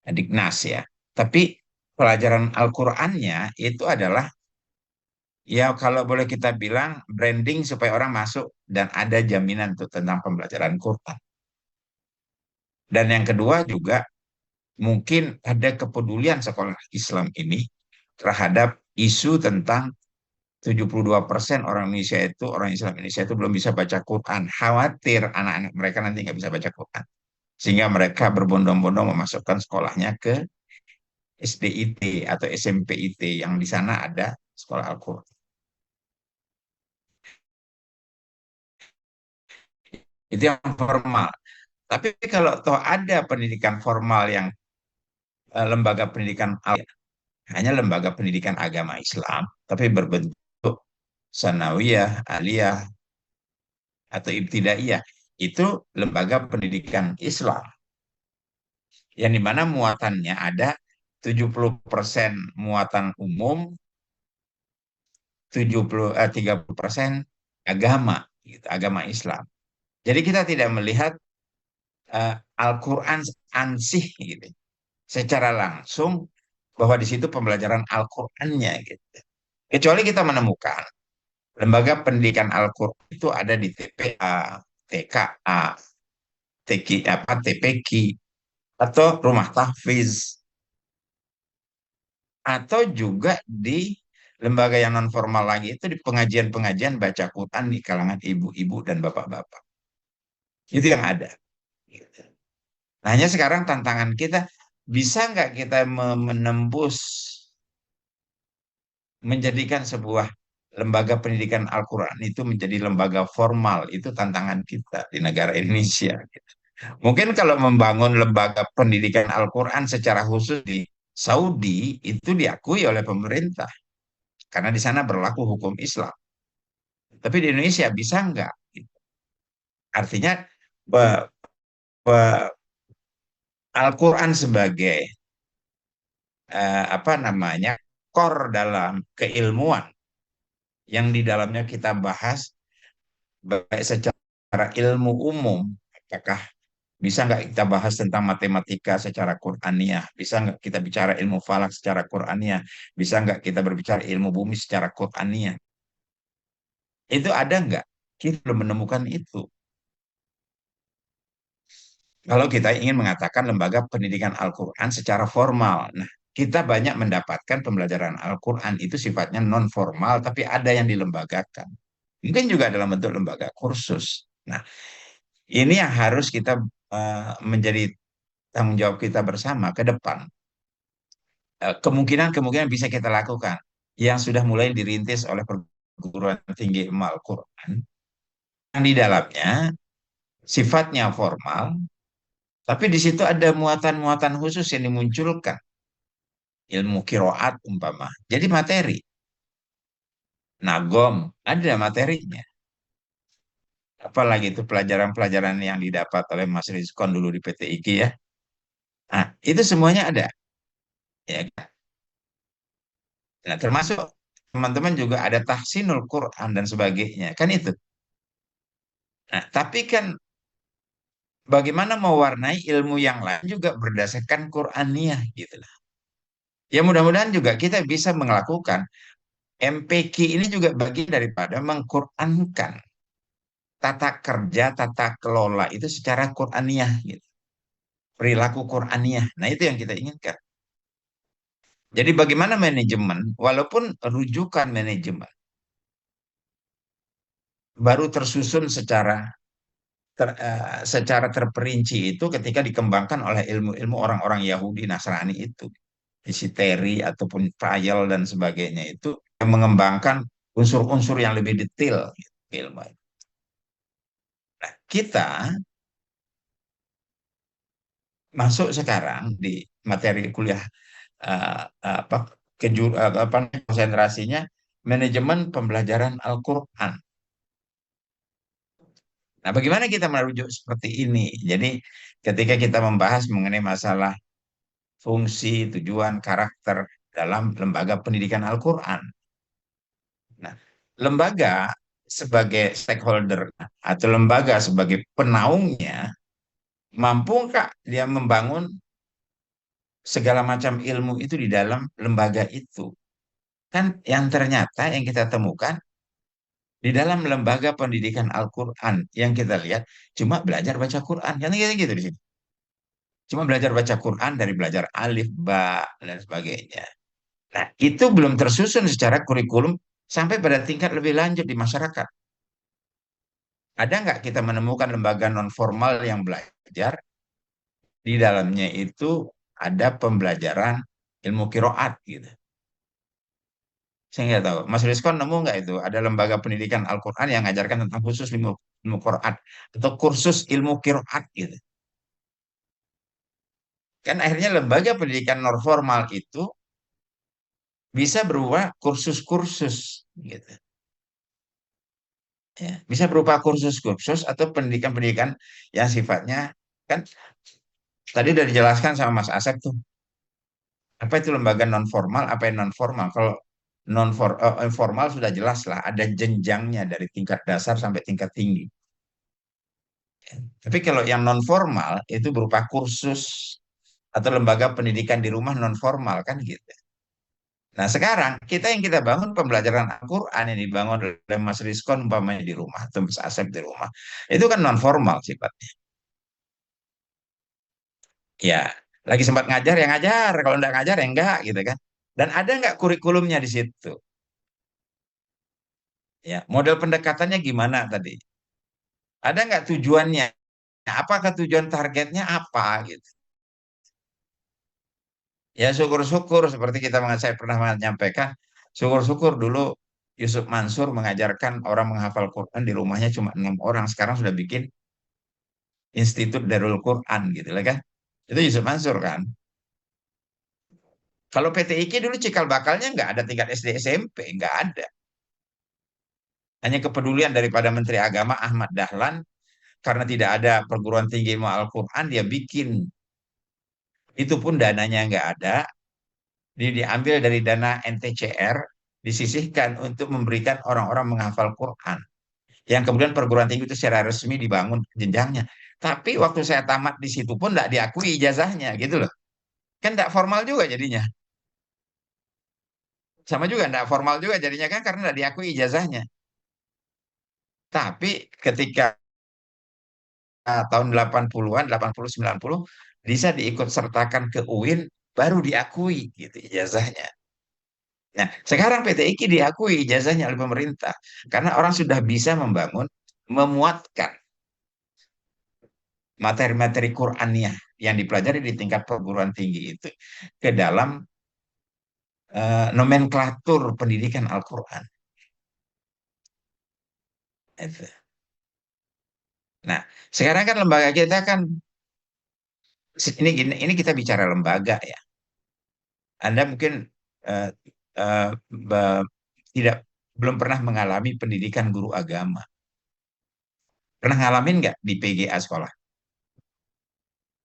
Diknas ya. Tapi pelajaran Al-Qur'annya itu adalah ya kalau boleh kita bilang branding supaya orang masuk dan ada jaminan tuh tentang pembelajaran Quran. Dan yang kedua juga mungkin ada kepedulian sekolah Islam ini terhadap isu tentang 72% orang Indonesia itu, orang Islam Indonesia itu belum bisa baca Quran. Khawatir anak-anak mereka nanti nggak bisa baca Quran. Sehingga mereka berbondong-bondong memasukkan sekolahnya ke SDIT atau SMPIT yang di sana ada sekolah Al-Quran. Itu yang formal. Tapi kalau toh ada pendidikan formal yang lembaga pendidikan hanya lembaga pendidikan agama Islam, tapi berbentuk sanawiyah, aliyah, atau ibtidaiyah, itu lembaga pendidikan Islam. Yang dimana muatannya ada 70% muatan umum, 30% agama, gitu, agama Islam. Jadi kita tidak melihat Al-Quran ansih gitu, secara langsung bahwa di situ pembelajaran Al-Qur'annya gitu. Kecuali kita menemukan lembaga pendidikan Al-Qur'an itu ada di TPA, TKA, TPQ atau rumah tahfiz atau juga di lembaga yang non formal lagi itu di pengajian-pengajian baca Quran di kalangan ibu-ibu dan bapak-bapak. Itu yang ada. Gitu. Nah, hanya sekarang tantangan kita, bisa nggak kita menembus menjadikan sebuah lembaga pendidikan Al-Quran itu menjadi lembaga formal, itu tantangan kita di negara Indonesia. Gitu. Mungkin kalau membangun lembaga pendidikan Al-Quran secara khusus di Saudi, itu diakui oleh pemerintah, karena di sana berlaku hukum Islam. Tapi di Indonesia bisa nggak? Gitu. Artinya Al-Quran sebagai apa namanya core dalam keilmuan yang di dalamnya kita bahas baik secara ilmu umum, apakah bisa nggak kita bahas tentang matematika secara Qur'aniyah, bisa nggak kita bicara ilmu falak secara Qur'aniyah, bisa nggak kita berbicara ilmu bumi secara Qur'aniyah, itu ada nggak? Kita belum menemukan itu. Kalau kita ingin mengatakan lembaga pendidikan Al-Quran secara formal, nah kita banyak mendapatkan pembelajaran Al-Quran itu sifatnya non formal, tapi ada yang dilembagakan. Mungkin juga dalam bentuk lembaga kursus. Nah, ini yang harus kita menjadi tanggung jawab kita bersama ke depan. Kemungkinan-kemungkinan bisa kita lakukan yang sudah mulai dirintis oleh perguruan tinggi ilmu Al-Quran, yang di dalamnya sifatnya formal, tapi di situ ada muatan-muatan khusus yang dimunculkan. Ilmu kiroat umpama. Jadi materi. Nagom, ada materinya. Apalagi itu pelajaran-pelajaran yang didapat oleh Mas Rizkon dulu di PT IKI ya. Nah, itu semuanya ada. Ya kan? Nah, termasuk teman-teman juga ada tahsinul Quran dan sebagainya. Kan itu. Nah, tapi kan bagaimana mewarnai ilmu yang lain juga berdasarkan Quraniyah gitu lah. Ya mudah-mudahan juga kita bisa melakukan MPQ ini juga bagian daripada mengqurankan tata kerja, tata kelola itu secara Qur'aniyah gitu. Perilaku Qur'aniyah. Nah, itu yang kita inginkan. Jadi bagaimana manajemen, walaupun rujukan manajemen baru tersusun secara terperinci itu ketika dikembangkan oleh ilmu-ilmu orang-orang Yahudi Nasrani itu. Isi Terry ataupun trial dan sebagainya itu yang mengembangkan unsur-unsur yang lebih detail gitu, ilmu. Nah, kita masuk sekarang di materi kuliah apa konsentrasinya manajemen pembelajaran Al-Qur'an. Nah, bagaimana kita merujuk seperti ini? Jadi, ketika kita membahas mengenai masalah fungsi, tujuan, karakter dalam lembaga pendidikan Al-Qur'an. Nah, lembaga sebagai stakeholder atau lembaga sebagai penaungnya, mampukah dia membangun segala macam ilmu itu di dalam lembaga itu? Kan yang ternyata yang kita temukan di dalam lembaga pendidikan Al-Quran yang kita lihat cuma belajar baca Quran. Kan gitu di sini. Cuma belajar baca Quran dari belajar alif, ba, dan sebagainya. Nah, itu belum tersusun secara kurikulum sampai pada tingkat lebih lanjut di masyarakat. Ada nggak kita menemukan lembaga non formal yang belajar di dalamnya itu ada pembelajaran ilmu kiroat gitu. Saya nggak tahu. Mas Rizkon nemu nggak itu? Ada lembaga pendidikan Al-Quran yang mengajarkan tentang khusus ilmu Quran atau kursus ilmu kiroat gitu. Kan akhirnya lembaga pendidikan non formal itu bisa berupa kursus-kursus gitu. Ya, bisa berupa kursus-kursus atau pendidikan-pendidikan yang sifatnya kan tadi udah dijelaskan sama Mas Asep tuh. Apa itu lembaga non formal, apa yang non formal? Kalau formal sudah jelas lah, ada jenjangnya dari tingkat dasar sampai tingkat tinggi. Tapi kalau yang non formal itu berupa kursus atau lembaga pendidikan di rumah non formal kan gitu. Nah, sekarang kita bangun pembelajaran Al-Qur'an yang dibangun oleh Mas Rizkon umpamanya di rumah atau Mas Asep di rumah. Itu kan non formal sifatnya. Ya, lagi sempat ngajar ya ngajar, kalau enggak ngajar ya enggak gitu kan. Dan ada enggak kurikulumnya di situ? Ya, model pendekatannya gimana tadi? Ada nggak tujuannya? Apakah tujuan targetnya apa gitu? Ya syukur-syukur seperti saya pernah menyampaikan, syukur-syukur dulu Yusuf Mansur mengajarkan orang menghafal Quran di rumahnya cuma 6 orang. Sekarang sudah bikin Institut Darul Quran gitu lah kan. Itu Yusuf Mansur kan. Kalau PTIK dulu cikal bakalnya nggak ada tingkat SD SMP, nggak ada. Hanya kepedulian daripada Menteri Agama Ahmad Dahlan karena tidak ada perguruan tinggi ilmu Al-Quran, dia bikin. Itu pun dananya nggak ada, dia diambil dari dana NTCR, disisihkan untuk memberikan orang-orang menghafal Quran. Yang kemudian perguruan tinggi itu secara resmi dibangun jenjangnya. Tapi waktu saya tamat di situ pun tidak diakui ijazahnya gitu loh. Kan tidak formal juga jadinya. Sama juga tidak formal juga jadinya kan karena tidak diakui ijazahnya. Tapi ketika tahun 80-an, 80, 90 bisa diikut sertakan ke UIN baru diakui gitu ijazahnya. Nah, sekarang PTIK diakui ijazahnya oleh pemerintah karena orang sudah bisa memuatkan materi-materi Qur'aniyah yang dipelajari di tingkat perguruan tinggi itu ke dalam nomenklatur pendidikan Al-Quran. Itu. Nah, sekarang kan lembaga kita kan ini kita bicara lembaga ya. Anda mungkin eh, eh, be- tidak belum pernah mengalami pendidikan guru agama. Pernah ngalamin nggak di PGA sekolah?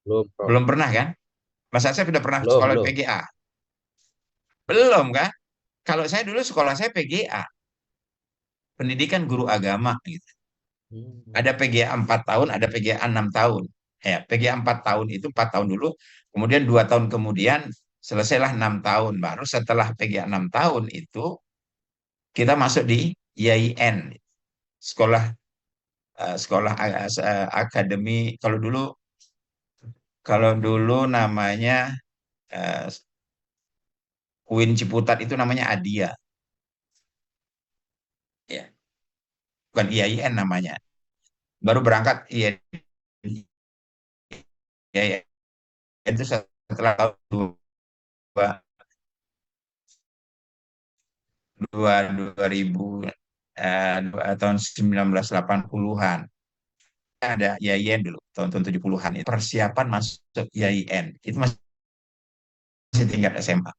Belum, Prof. Belum pernah kan? Mas Asep sudah pernah Belum, sekolah di belum. PGA? Belum kan? Kalau saya dulu sekolah saya PGA, pendidikan guru agama gitu. Ada PGA 4 tahun, ada PGA 6 tahun. Ya, PGA 4 tahun itu 4 tahun dulu, kemudian 2 tahun kemudian selesailah 6 tahun. Baru setelah PGA 6 tahun itu kita masuk di YIN, sekolah sekolah akademi. Kalau dulu namanya eh, UIN Ciputat itu namanya Adia, ya, bukan IAIN namanya. Baru berangkat IAIN itu setelah tahun dua, dua ribu tahun 1980-an. Ada IAIN dulu tahun 70-an itu persiapan masuk IAIN itu masih tingkat SMA.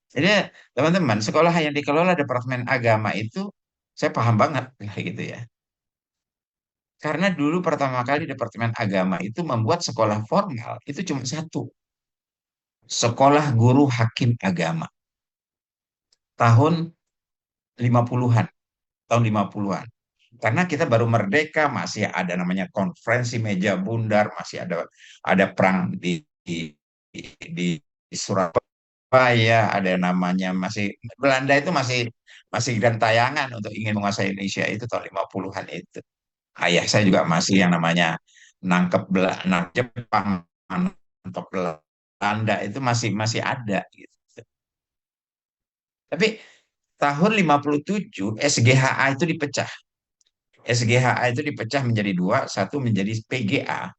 Jadi teman-teman, sekolah yang dikelola Departemen Agama itu saya paham banget kayak gitu ya. Karena dulu pertama kali Departemen Agama itu membuat sekolah formal itu cuma satu, Sekolah Guru Hakim Agama tahun 50-an, tahun 50-an. Karena kita baru merdeka, masih ada namanya konferensi meja bundar, masih ada perang di Surabaya, ada namanya masih Belanda itu masih masih gentayangan untuk ingin menguasai Indonesia itu tahun 50-an itu. Ayah saya juga masih yang namanya nangkep Jepang, nangkep Belanda itu masih masih ada gitu. Tapi tahun 57 SGHA itu dipecah. SGHA itu dipecah menjadi dua, satu menjadi PGA,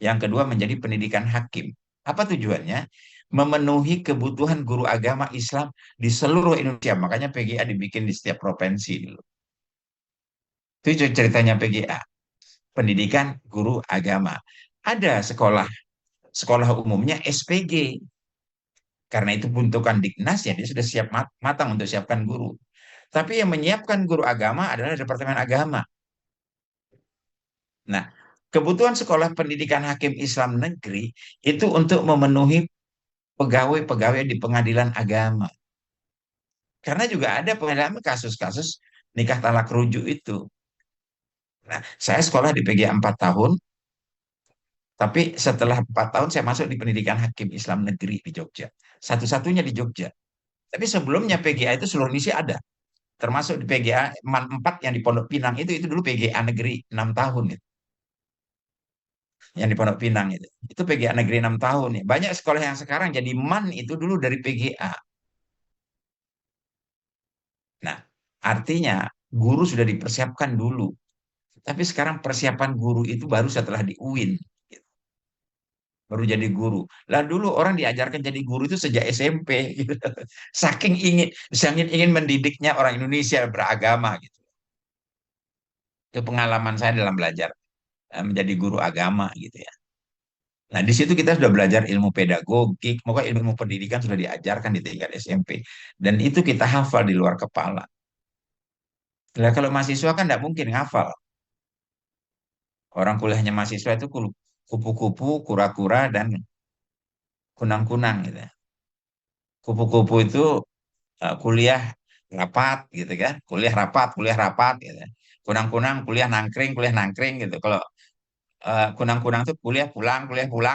yang kedua menjadi pendidikan hakim. Apa tujuannya? Memenuhi kebutuhan guru agama Islam di seluruh Indonesia. Makanya PGA dibikin di setiap provinsi dulu. Itu ceritanya PGA, pendidikan guru agama. Ada sekolah umumnya SPG. Karena itu bentukan Dignas ya dia sudah siap matang untuk siapkan guru. Tapi yang menyiapkan guru agama adalah Departemen Agama. Nah, kebutuhan sekolah pendidikan hakim Islam negeri itu untuk memenuhi pegawai-pegawai di pengadilan agama. Karena juga ada pengadilan kasus-kasus nikah talak rujuk itu. Nah, saya sekolah di PGA 4 tahun, tapi setelah 4 tahun saya masuk di pendidikan hakim Islam negeri di Jogja. Satu-satunya di Jogja. Tapi sebelumnya PGA itu seluruh Indonesia ada. Termasuk di PGA MAN 4 yang di Pondok Pinang itu dulu PGA negeri 6 tahun itu. Yang di Pondok Pinang itu PGA negeri 6 tahun ya. Banyak sekolah yang sekarang jadi MAN itu dulu dari PGA. Nah, artinya guru sudah dipersiapkan dulu. Tapi sekarang persiapan guru itu baru setelah di UIN, gitu. Baru jadi guru. Lah dulu orang diajarkan jadi guru itu sejak SMP gitu. Saking ingin mendidiknya orang Indonesia beragama gitu. Itu pengalaman saya dalam belajar menjadi guru agama gitu ya. Nah, di situ kita sudah belajar ilmu pedagogik, maka ilmu pendidikan sudah diajarkan di tingkat SMP. Dan itu kita hafal di luar kepala. Nah, kalau mahasiswa kan tidak mungkin hafal. Orang kuliahnya mahasiswa itu kupu-kupu, kura-kura, dan kunang-kunang gitu ya. Kupu-kupu itu kuliah rapat gitu kan. Kuliah rapat gitu ya. Kunang-kunang kuliah nangkring gitu. Kalau kunang-kunang itu kuliah pulang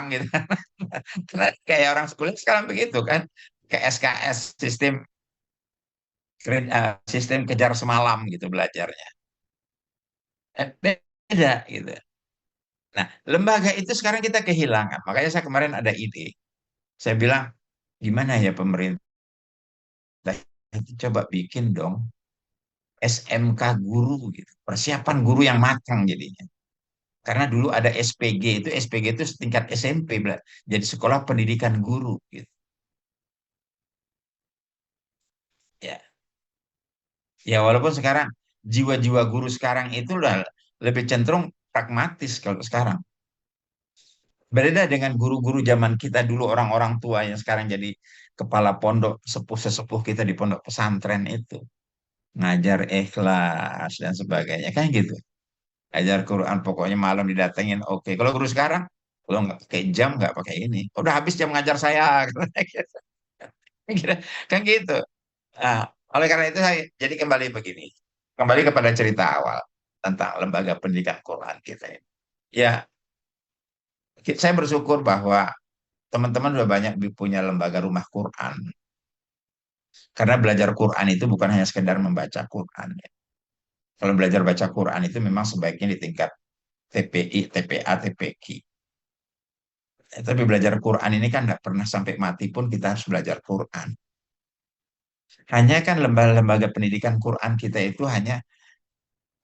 gitu. Karena kayak orang kuliah sekarang begitu kan. Kayak SKS, sistem kejar semalam gitu belajarnya. Beda gitu. Nah, lembaga itu sekarang kita kehilangan. Makanya saya kemarin ada ide. Saya bilang, gimana ya pemerintah itu coba bikin dong SMK guru gitu. Persiapan guru yang matang jadinya. Karena dulu ada SPG itu setingkat SMP, jadi sekolah pendidikan guru gitu. Ya, ya walaupun sekarang jiwa-jiwa guru sekarang itu udah lebih cenderung pragmatis kalau sekarang. Berbeda dengan guru-guru zaman kita dulu orang-orang tua yang sekarang jadi kepala pondok, sepuh-sesepuh kita di pondok pesantren itu. Ngajar ikhlas dan sebagainya. Kan gitu. Ajar Quran pokoknya malam didatengin. Oke. Kalau guru sekarang, kalau nggak pakai jam, nggak pakai ini. Udah habis jam ngajar saya. Kan gitu. Nah, oleh karena itu saya jadi kembali begini. Kembali kepada cerita awal tentang lembaga pendidikan Quran kita ini. Ya, saya bersyukur bahwa teman-teman sudah banyak punya lembaga rumah Quran. Karena belajar Quran itu bukan hanya sekedar membaca Quran, ya. Kalau belajar baca Quran itu memang sebaiknya di tingkat TPI, TPA, TPQ. Tapi belajar Quran ini kan nggak pernah sampai mati pun kita harus belajar Quran. Hanya kan lembaga-lembaga pendidikan Quran kita itu hanya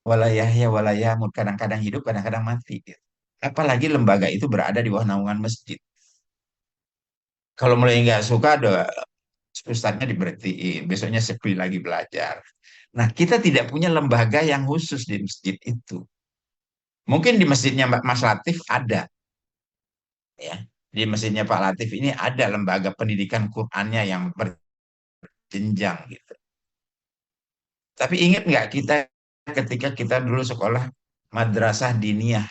walayahya walayamut, kadang-kadang hidup, kadang-kadang mati, gitu. Apalagi lembaga itu berada di bawah naungan masjid. Kalau mulai nggak suka, ada ustadznya diberhentiin, besoknya sepi lagi belajar. Nah, kita tidak punya lembaga yang khusus di masjid itu. Mungkin di masjidnya Mas Latif ada, ya. Di masjidnya Pak Latif ini ada lembaga pendidikan Qur'annya yang berjenjang gitu. Tapi ingat nggak kita ketika kita dulu sekolah madrasah diniyah,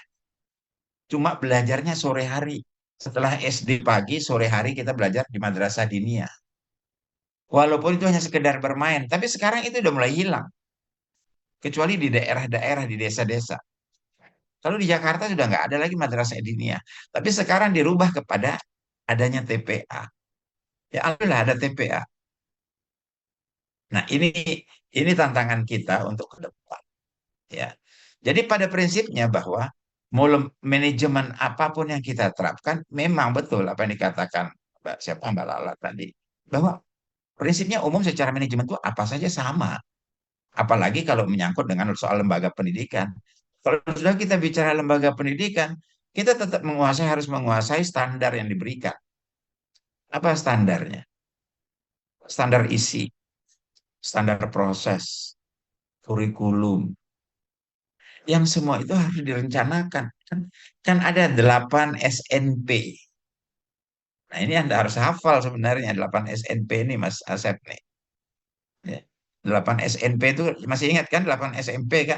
cuma belajarnya sore hari. Setelah SD pagi, sore hari kita belajar di madrasah diniyah. Walaupun itu hanya sekedar bermain, tapi sekarang itu udah mulai hilang. Kecuali di daerah-daerah, di desa-desa. Kalau di Jakarta sudah nggak ada lagi madrasah diniyah. Tapi sekarang dirubah kepada adanya TPA. Ya alhamdulillah ada TPA. Nah ini tantangan kita untuk ke depan. Ya. Jadi pada prinsipnya bahwa manajemen apapun yang kita terapkan, memang betul apa yang dikatakan Mbak Lala tadi. Bahwa prinsipnya umum secara manajemen itu apa saja sama. Apalagi kalau menyangkut dengan soal lembaga pendidikan. Kalau sudah kita bicara lembaga pendidikan, kita tetap harus menguasai standar yang diberikan. Apa standarnya? Standar isi, standar proses, kurikulum. Yang semua itu harus direncanakan. Kan ada 8 SNP. Nah ini Anda harus hafal sebenarnya 8 SNP ini Mas Asep nih. Ya. 8 SNP itu masih ingat kan 8 SMP kan?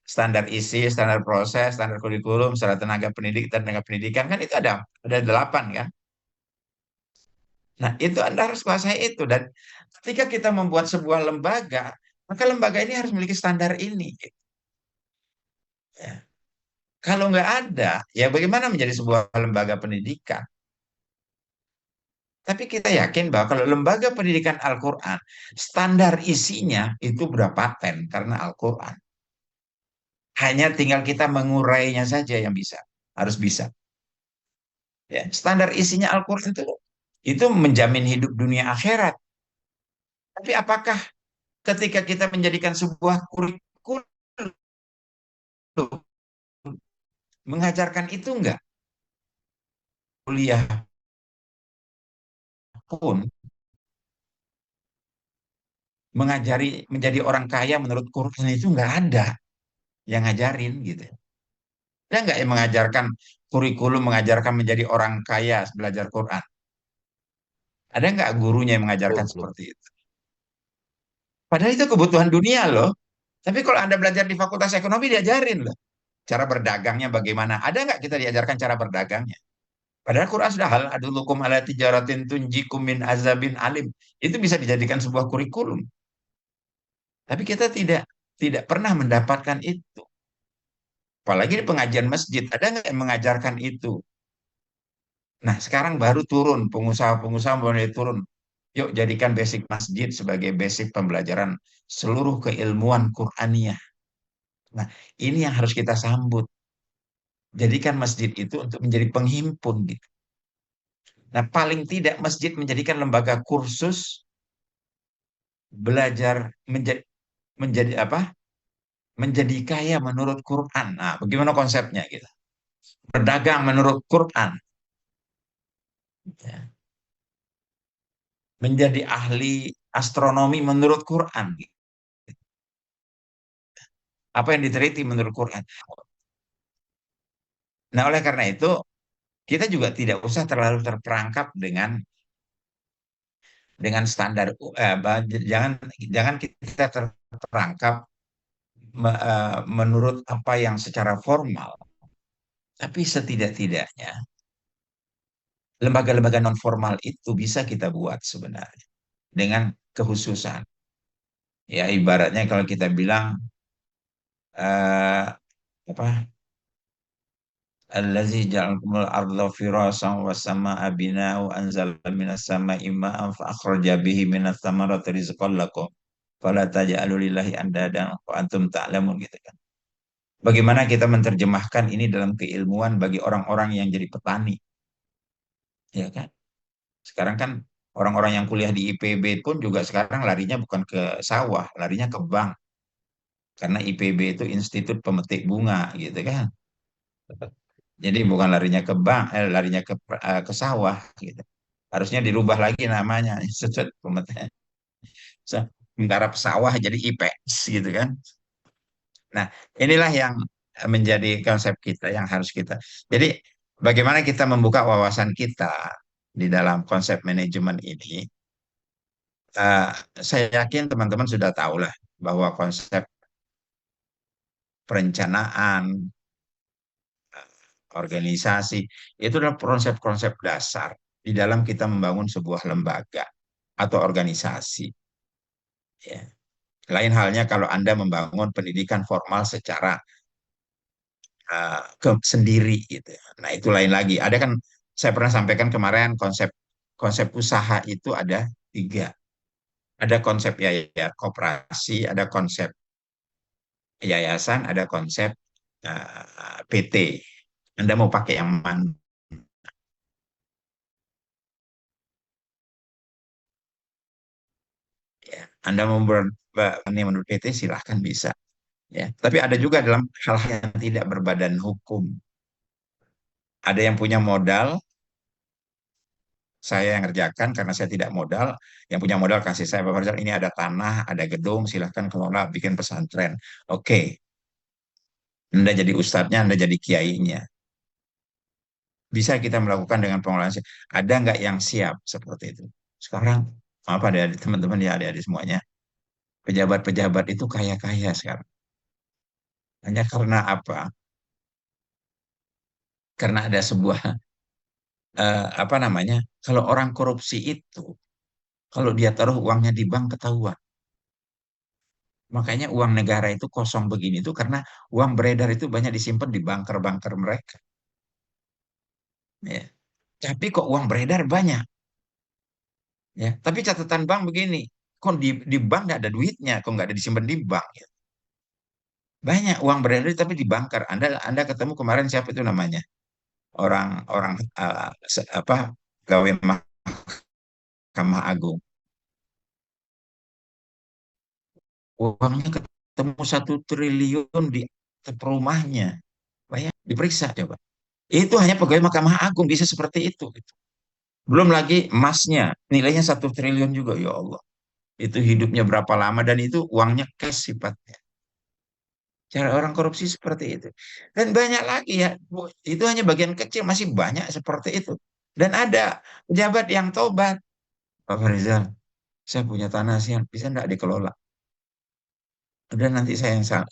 Standar isi, standar proses, standar kurikulum, standar tenaga pendidikan kan itu ada 8 kan. Nah itu Anda harus kuasai itu dan ketika kita membuat sebuah lembaga, maka lembaga ini harus memiliki standar ini. Ya. Kalau nggak ada, ya bagaimana menjadi sebuah lembaga pendidikan? Tapi kita yakin bahwa kalau lembaga pendidikan Al-Quran, standar isinya itu berpaten karena Al-Quran. Hanya tinggal kita mengurainya saja yang bisa, harus bisa. Ya, standar isinya Al-Quran itu menjamin hidup dunia akhirat. Tapi apakah ketika kita menjadikan sebuah kurikulum mengajarkan itu enggak? Kuliah pun mengajari menjadi orang kaya menurut Quran itu enggak ada yang ngajarin gitu. Ada nggak yang mengajarkan kurikulum mengajarkan menjadi orang kaya belajar Quran? Ada nggak gurunya yang mengajarkan Belum. seperti itu? Padahal itu kebutuhan dunia loh. Tapi kalau Anda belajar di Fakultas Ekonomi diajarin loh. Cara berdagangnya bagaimana? Ada nggak kita diajarkan cara berdagangnya? Padahal Quran sudah hal adulukum ala tijaratin tunjikum min azabin alim. Itu bisa dijadikan sebuah kurikulum. Tapi kita tidak pernah mendapatkan itu. Apalagi di pengajian masjid, ada nggak yang mengajarkan itu? Nah, sekarang baru turun, pengusaha-pengusaha mulai turun. Yuk jadikan basic masjid sebagai basic pembelajaran seluruh keilmuan Qur'aniyah. Nah, ini yang harus kita sambut. Jadikan masjid itu untuk menjadi penghimpun gitu. Nah, paling tidak masjid menjadikan lembaga kursus belajar menjadi apa? Menjadi kaya menurut Quran. Nah, bagaimana konsepnya gitu? Berdagang menurut Quran. Ya. Menjadi ahli astronomi menurut Quran. Apa yang diteliti menurut Quran. Nah, oleh karena itu, kita juga tidak usah terlalu terperangkap dengan standar, jangan jangan kita terperangkap menurut apa yang secara formal. Tapi setidak-tidaknya lembaga-lembaga non formal itu bisa kita buat sebenarnya dengan kehususan. Ya ibaratnya kalau kita bilang apa Allazi ja'alakumul arda firasan was samaa'a binaa wa anzala minas samaa'i ma'an fa akhraja bihi minas thamarati rizqan lakum fala taj'alu lillahi andadan wa antum ta'lamun gitu kan. Bagaimana kita menerjemahkan ini dalam keilmuan bagi orang-orang yang jadi petani, ya kan? Sekarang kan orang-orang yang kuliah di IPB pun juga sekarang larinya bukan ke sawah, larinya ke bank. Karena IPB itu Institut Pemetik Bunga gitu kan. Jadi bukan larinya ke bank, larinya ke sawah gitu. Harusnya dirubah lagi namanya Institut Pemetik. Sementara pesawah jadi IPS gitu kan. Nah, inilah yang menjadi konsep kita yang harus kita. Jadi bagaimana kita membuka wawasan kita di dalam konsep manajemen ini. eh, saya yakin teman-teman sudah tahu lah bahwa konsep perencanaan, organisasi, itu adalah konsep-konsep dasar di dalam kita membangun sebuah lembaga atau organisasi. Ya. Lain halnya kalau Anda membangun pendidikan formal secara sendiri gitu. Nah, itu lain lagi. Ada kan saya pernah sampaikan kemarin konsep konsep usaha itu ada tiga. Ada konsep ya koperasi, ada konsep yayasan, ada konsep PT. Anda mau pakai yang mana? Ya. Anda mau ini menurut PT silahkan bisa. Ya. Tapi ada juga dalam hal yang tidak berbadan hukum. Ada yang punya modal, saya yang ngerjakan karena saya tidak modal. Yang punya modal kasih saya, Bapak Rizal, ini ada tanah, ada gedung, silahkan kelola, bikin pesantren. Oke, Anda jadi ustadznya, Anda jadi kiainya. Bisa kita melakukan dengan pengelolaan. Ada nggak yang siap seperti itu? Sekarang, apa ada teman-teman ya, adik-adik semuanya, pejabat-pejabat itu kaya-kaya sekarang. Hanya karena apa? Karena ada sebuah apa namanya? Kalau orang korupsi itu, kalau dia taruh uangnya di bank ketahuan. Makanya uang negara itu kosong begini itu karena uang beredar itu banyak disimpan di bunker-bunker mereka. Ya. Tapi kok uang beredar banyak, ya. Tapi catatan bank begini, kok di bank nggak ada duitnya, kok nggak ada disimpan di bank. Ya. Banyak uang beredar tapi di bunker. Anda ketemu kemarin siapa itu namanya? Orang apa pegawai Mahkamah Agung. Uangnya ketemu 1 triliun di atap rumahnya. Bayang, diperiksa coba. Itu hanya pegawai Mahkamah Agung bisa seperti itu. Gitu. Belum lagi emasnya, nilainya 1 triliun juga, ya Allah. Itu hidupnya berapa lama dan itu uangnya cash sifatnya. Cara orang korupsi seperti itu. Dan banyak lagi ya, itu hanya bagian kecil, masih banyak seperti itu. Dan ada pejabat yang tobat. Pak Farizal, saya punya tanah sih, bisa enggak dikelola? Udah nanti saya yang salah.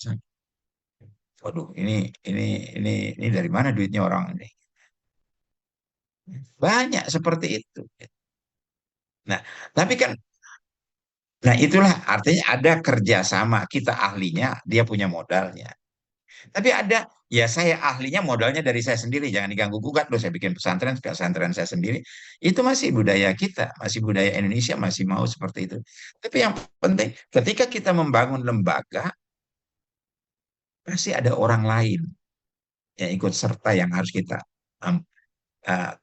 Waduh, ini dari mana duitnya orang ini? Banyak seperti itu. Nah, tapi kan, nah itulah artinya ada kerjasama. Kita ahlinya, dia punya modalnya. Tapi ada, ya saya ahlinya modalnya dari saya sendiri. Jangan diganggu gugat loh, saya bikin pesantren, pesantren saya sendiri. Itu masih budaya kita, masih budaya Indonesia, masih mau seperti itu. Tapi yang penting, ketika kita membangun lembaga, pasti ada orang lain yang ikut serta yang harus kita um, uh,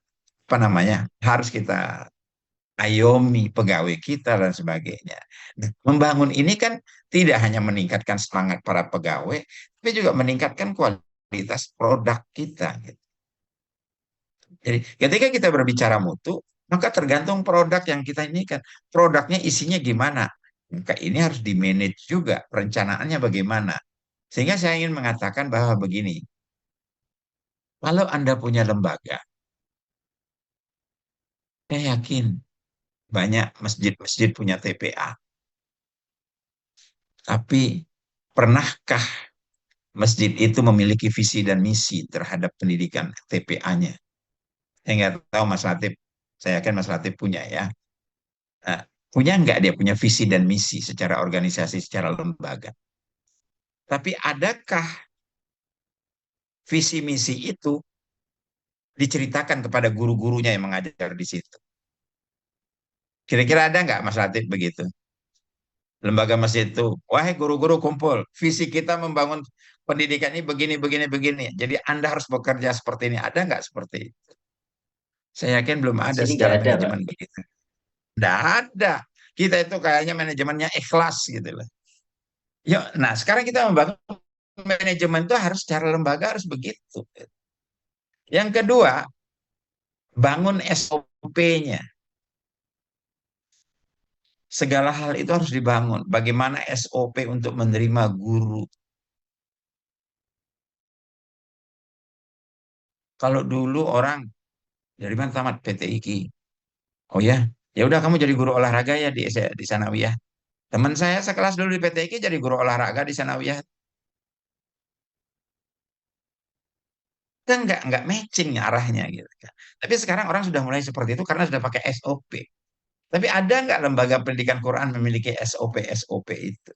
apa namanya harus kita ayomi pegawai kita dan sebagainya. Nah, membangun ini kan tidak hanya meningkatkan semangat para pegawai, tapi juga meningkatkan kualitas produk kita. Gitu. Jadi ketika kita berbicara mutu, maka tergantung produk yang kita ini kan produknya isinya gimana. Maka ini harus di-manage juga, perencanaannya bagaimana. Sehingga saya ingin mengatakan bahwa begini, kalau Anda punya lembaga, saya yakin banyak masjid-masjid punya TPA. Tapi pernahkah masjid itu memiliki visi dan misi terhadap pendidikan TPA-nya? Saya nggak tahu Mas Latif. Saya yakin Mas Latif punya ya. Nah, punya nggak dia punya visi dan misi secara organisasi, secara lembaga? Tapi adakah visi misi itu diceritakan kepada guru-gurunya yang mengajar di situ. Kira-kira ada nggak Mas Latif begitu? Lembaga masjid itu, wahai guru-guru kumpul, visi kita membangun pendidikan ini begini, begini, begini. Jadi Anda harus bekerja seperti ini. Ada nggak seperti itu? Saya yakin belum Di ada sini nggak secara ada, Pak. manajemen begitu. Nggak ada. Kita itu kayaknya manajemennya ikhlas gitu loh. Yuk, nah sekarang kita membangun manajemen itu harus secara lembaga harus begitu. Yang kedua, bangun SOP-nya. Segala hal itu harus dibangun. Bagaimana SOP untuk menerima guru? Kalau dulu orang dari mana tamat PTIQ? Oh ya, ya udah kamu jadi guru olahraga ya di Sanawiyah. Teman saya sekelas dulu di PTIQ jadi guru olahraga di Sanawiyah. Kan nggak matching arahnya gitu kan. Tapi sekarang orang sudah mulai seperti itu karena sudah pakai SOP. Tapi ada nggak lembaga pendidikan Quran memiliki SOP itu?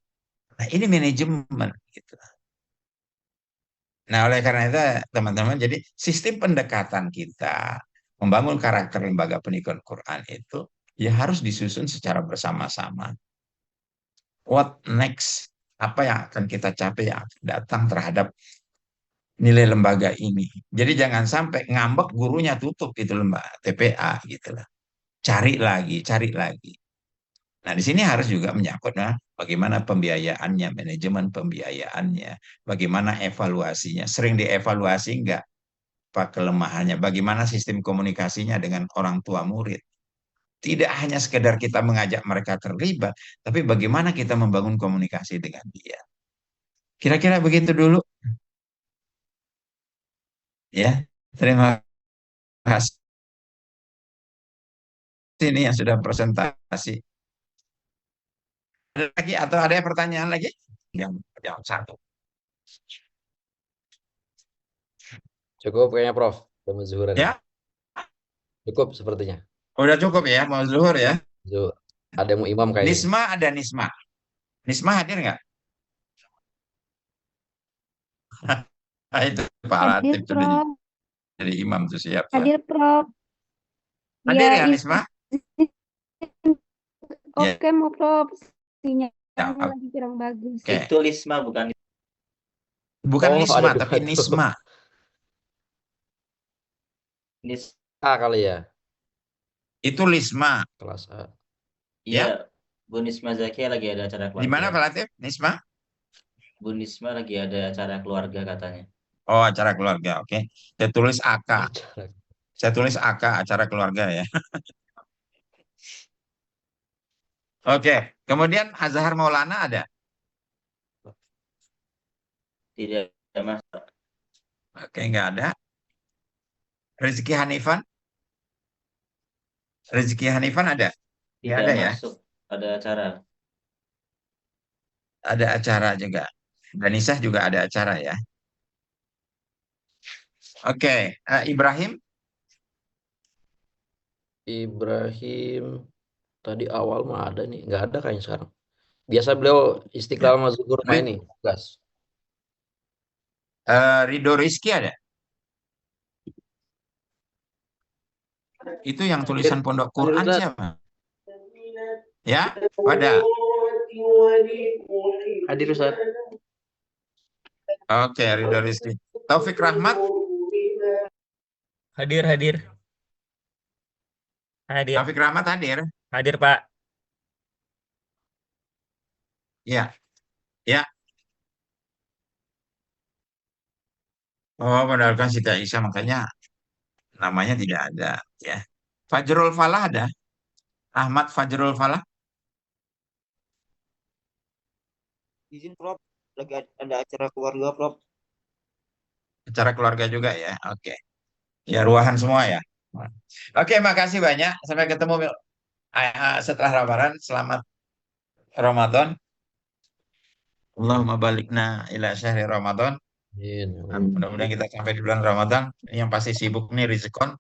Nah ini manajemen gitu. Nah oleh karena itu teman-teman, jadi sistem pendekatan kita membangun karakter lembaga pendidikan Quran itu ya harus disusun secara bersama-sama. What next? Apa yang akan kita capai yang akan datang terhadap nilai lembaga ini. Jadi jangan sampai ngambek gurunya tutup itu lembaga TPA gitu lah. Cari lagi, cari lagi. Nah, di sini harus juga menyangkut nah, bagaimana pembiayaannya, manajemen pembiayaannya, bagaimana evaluasinya. Sering dievaluasi enggak apa kelemahannya, bagaimana sistem komunikasinya dengan orang tua murid. Tidak hanya sekedar kita mengajak mereka terlibat, tapi bagaimana kita membangun komunikasi dengan dia. Kira-kira begitu dulu, ya. Terima kasih ini yang sudah presentasi. Ada lagi atau ada pertanyaan lagi? Yang satu. Cukup kayaknya Prof. Udah zuhuran ya. Ya, Cukup sepertinya. udah cukup ya, mau zuhur ya. Zuhur. Ada yang mau imam kayaknya. Nisma ada Nisma. Nisma hadir nggak? Nah, itu Pak Hadir, Latif sudah Prof. jadi imam tuh siap. Hadir, Prof. Hadir ya Ya, Nisma? Ya, oke, mau Prof. ya, Sinyalnya lagi kurang bagus. oke. Itu Lisma bukan. Bukan Oh, Nisma ada dua tapi tuh. Nisma. Nis. A kali ya, Itu Lisma. kelas A. Iya, Ya. Bu Nisma Zakia lagi ada acara Di mana keluarga. Pak Latif? Nisma? Bu Nisma lagi ada acara keluarga katanya. Oh, acara keluarga. Oke. Saya tulis AK. Acara. Saya tulis AK acara keluarga ya. Oke. Kemudian Azhar Maulana ada? Tidak ada Mas. Oke, nggak ada. Rizky Hanifan? Rizky Hanifan ada? Nggak Tidak ada ya? masuk. Ada acara. Ada acara juga. Danisah juga ada acara ya. Oke. Ibrahim? Ibrahim tadi awal mah ada nih, nggak ada kayaknya sekarang. Biasa beliau Istiqlal sama Zuhur main nih, gas. Ridho Rizky ada? Itu yang tulisan Pondok Quran Ustaz. siapa? Ya, ada. Hadir Ustaz. Oke, Ridho Rizky. Taufik Rahmat? Hadir. Taufik Rahmat hadir? Hadir, Pak. Ya, ya. Oh, mendengarkan Siti Aisyah, makanya namanya tidak ada. Ya. Fajrul Falah ada? Ahmad Fajrul Falah? Izin Prof, lagi ada acara keluarga Prof. Acara keluarga juga ya. Oke. Ya, ruahan semua ya. Oke, makasih banyak. Sampai ketemu setelah Ramadan. Selamat Ramadan. Allahumma balikna ila syahri Ramadan. Mudah-mudahan kita sampai di bulan Ramadan. Yang pasti sibuk nih Rizkon.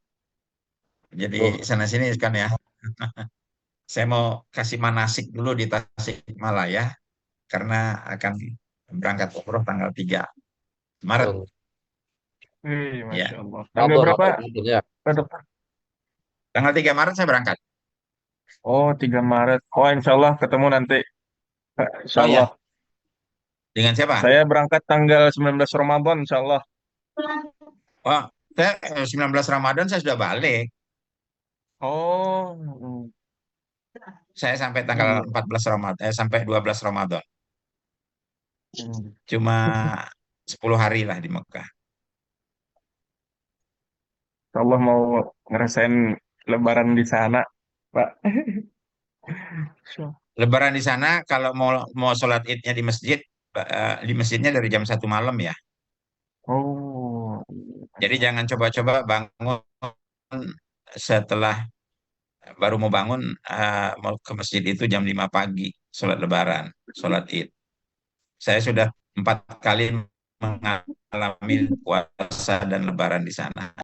Jadi sana-sini kan ya. Saya mau kasih manasik dulu di Tasikmalaya karena akan berangkat umroh tanggal 3 Maret. Wih, Ya, Masya Allah. Tanggal berapa, Ya. Pak Dokter? tanggal 3 Maret saya berangkat. Oh, 3 Maret. Oh, insya Allah ketemu nanti. Insya Oh Allah. ya, dengan siapa? Saya berangkat tanggal 19 Ramadan, insya Allah. Oh, saya 19 Ramadan saya sudah balik. Oh, Saya sampai tanggal iya. 14 Ramadan, sampai 12 Ramadan. Hmm. Cuma 10 hari lah di Mekah. Insya Allah mau ngerasain Lebaran di sana, Pak. Lebaran di sana kalau mau sholat Idnya di masjidnya dari jam 1 malam ya. Oh, Jadi Masya jangan coba-coba bangun setelah baru mau bangun, mau ke masjid itu jam 5 pagi sholat Lebaran, sholat Id. Saya sudah 4 kali mengalami puasa dan Lebaran di sana.